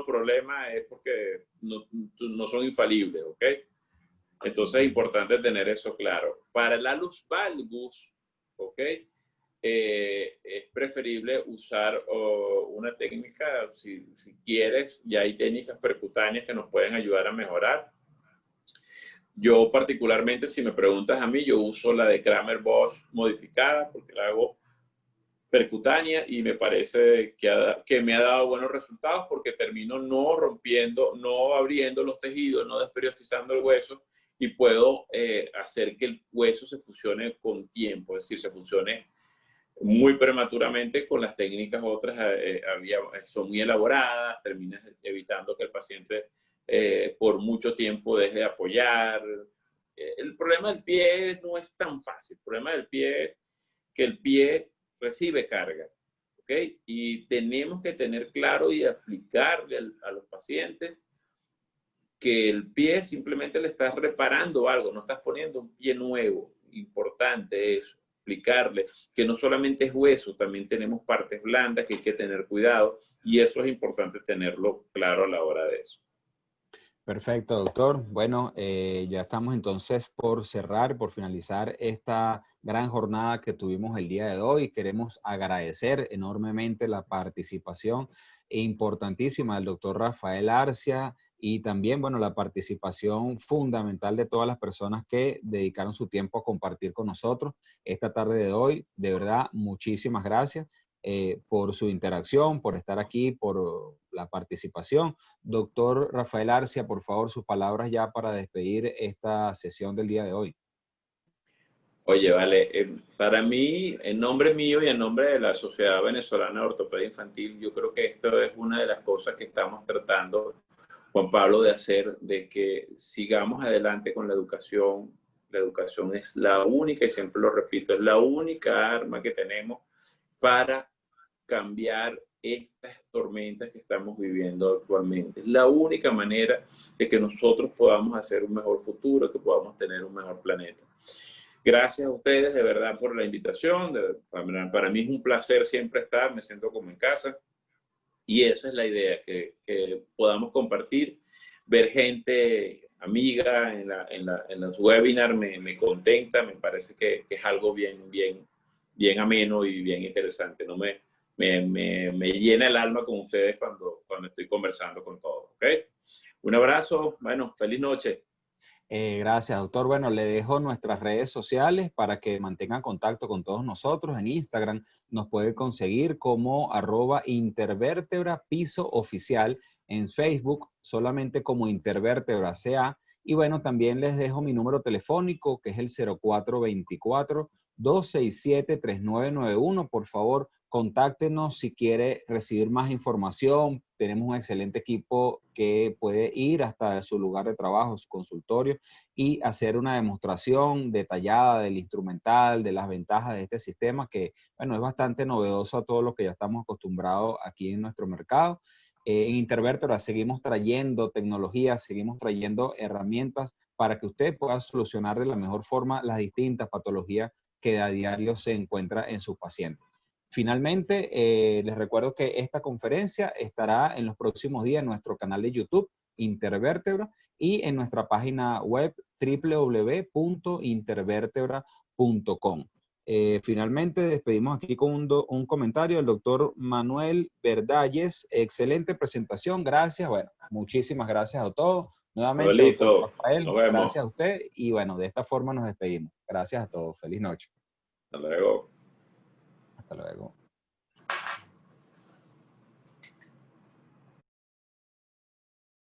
problema es porque no son infalibles, ¿ok? Entonces es importante tener eso claro. Para el hallux valgus, ¿ok? Es preferible usar una técnica, si quieres, ya hay técnicas percutáneas que nos pueden ayudar a mejorar. Yo particularmente, si me preguntas a mí, yo uso la de Kramer-Bosch modificada porque la hago percutánea y me parece que me ha dado buenos resultados porque termino no rompiendo, no abriendo los tejidos, no desperiostizando el hueso y puedo hacer que el hueso se fusione con tiempo, es decir, se fusione muy prematuramente. Con las técnicas otras son muy elaboradas, terminas evitando que el paciente por mucho tiempo deje de apoyar. El problema del pie no es tan fácil. El problema del pie es que el pie recibe carga, ¿ok? Y tenemos que tener claro y explicarle a los pacientes que el pie simplemente le estás reparando algo, no estás poniendo un pie nuevo. Importante eso, explicarle que no solamente es hueso, también tenemos partes blandas que hay que tener cuidado y eso es importante tenerlo claro a la hora de eso. Perfecto, doctor. Bueno, ya estamos entonces por cerrar, por finalizar esta gran jornada que tuvimos el día de hoy. Queremos agradecer enormemente la participación importantísima del doctor Rafael Arcia y también, bueno, la participación fundamental de todas las personas que dedicaron su tiempo a compartir con nosotros esta tarde de hoy. De verdad, muchísimas gracias por su interacción, por estar aquí, por la participación. Doctor Rafael Arcia, por favor, sus palabras ya para despedir esta sesión del día de hoy. Oye, vale, para mí, en nombre mío y en nombre de la Sociedad Venezolana de Ortopedia Infantil, yo creo que esto es una de las cosas que estamos tratando, Juan Pablo, de hacer, de que sigamos adelante con la educación. La educación es la única, y siempre lo repito, es la única arma que tenemos para cambiar estas tormentas que estamos viviendo actualmente. Es la única manera de que nosotros podamos hacer un mejor futuro, que podamos tener un mejor planeta. Gracias a ustedes de verdad por la invitación. Para mí es un placer siempre estar, me siento como en casa. Y esa es la idea, que podamos compartir, ver gente amiga en los webinars, me contenta, me parece que es algo bien ameno y bien interesante. ¿No? Me llena el alma con ustedes cuando estoy conversando con todos. ¿Okay? Un abrazo, bueno, feliz noche. Gracias, doctor. Bueno, le dejo nuestras redes sociales para que mantengan contacto con todos nosotros. En Instagram nos puede conseguir como @intervertebra piso oficial en Facebook, solamente como Intervértebra CA. Y bueno, también les dejo mi número telefónico, que es el 0424-267-3991. Por favor, contáctenos si quiere recibir más información. Tenemos un excelente equipo que puede ir hasta su lugar de trabajo, su consultorio, y hacer una demostración detallada del instrumental, de las ventajas de este sistema, que, bueno, es bastante novedoso a todo lo que ya estamos acostumbrados aquí en nuestro mercado. En Intervértebra seguimos trayendo tecnología, seguimos trayendo herramientas para que usted pueda solucionar de la mejor forma las distintas patologías que a diario se encuentra en sus pacientes. Finalmente, les recuerdo que esta conferencia estará en los próximos días en nuestro canal de YouTube, Intervértebra, y en nuestra página web www.intervertebra.com. Finalmente, despedimos aquí con un comentario del doctor Manuel Verdalles. Excelente presentación, gracias. Bueno, muchísimas gracias a todos. Nuevamente, doctor Manuelito, Rafael, nos vemos. gracias a usted. Y bueno, de esta forma nos despedimos. Gracias a todos. Feliz noche. Hasta luego. Hasta luego.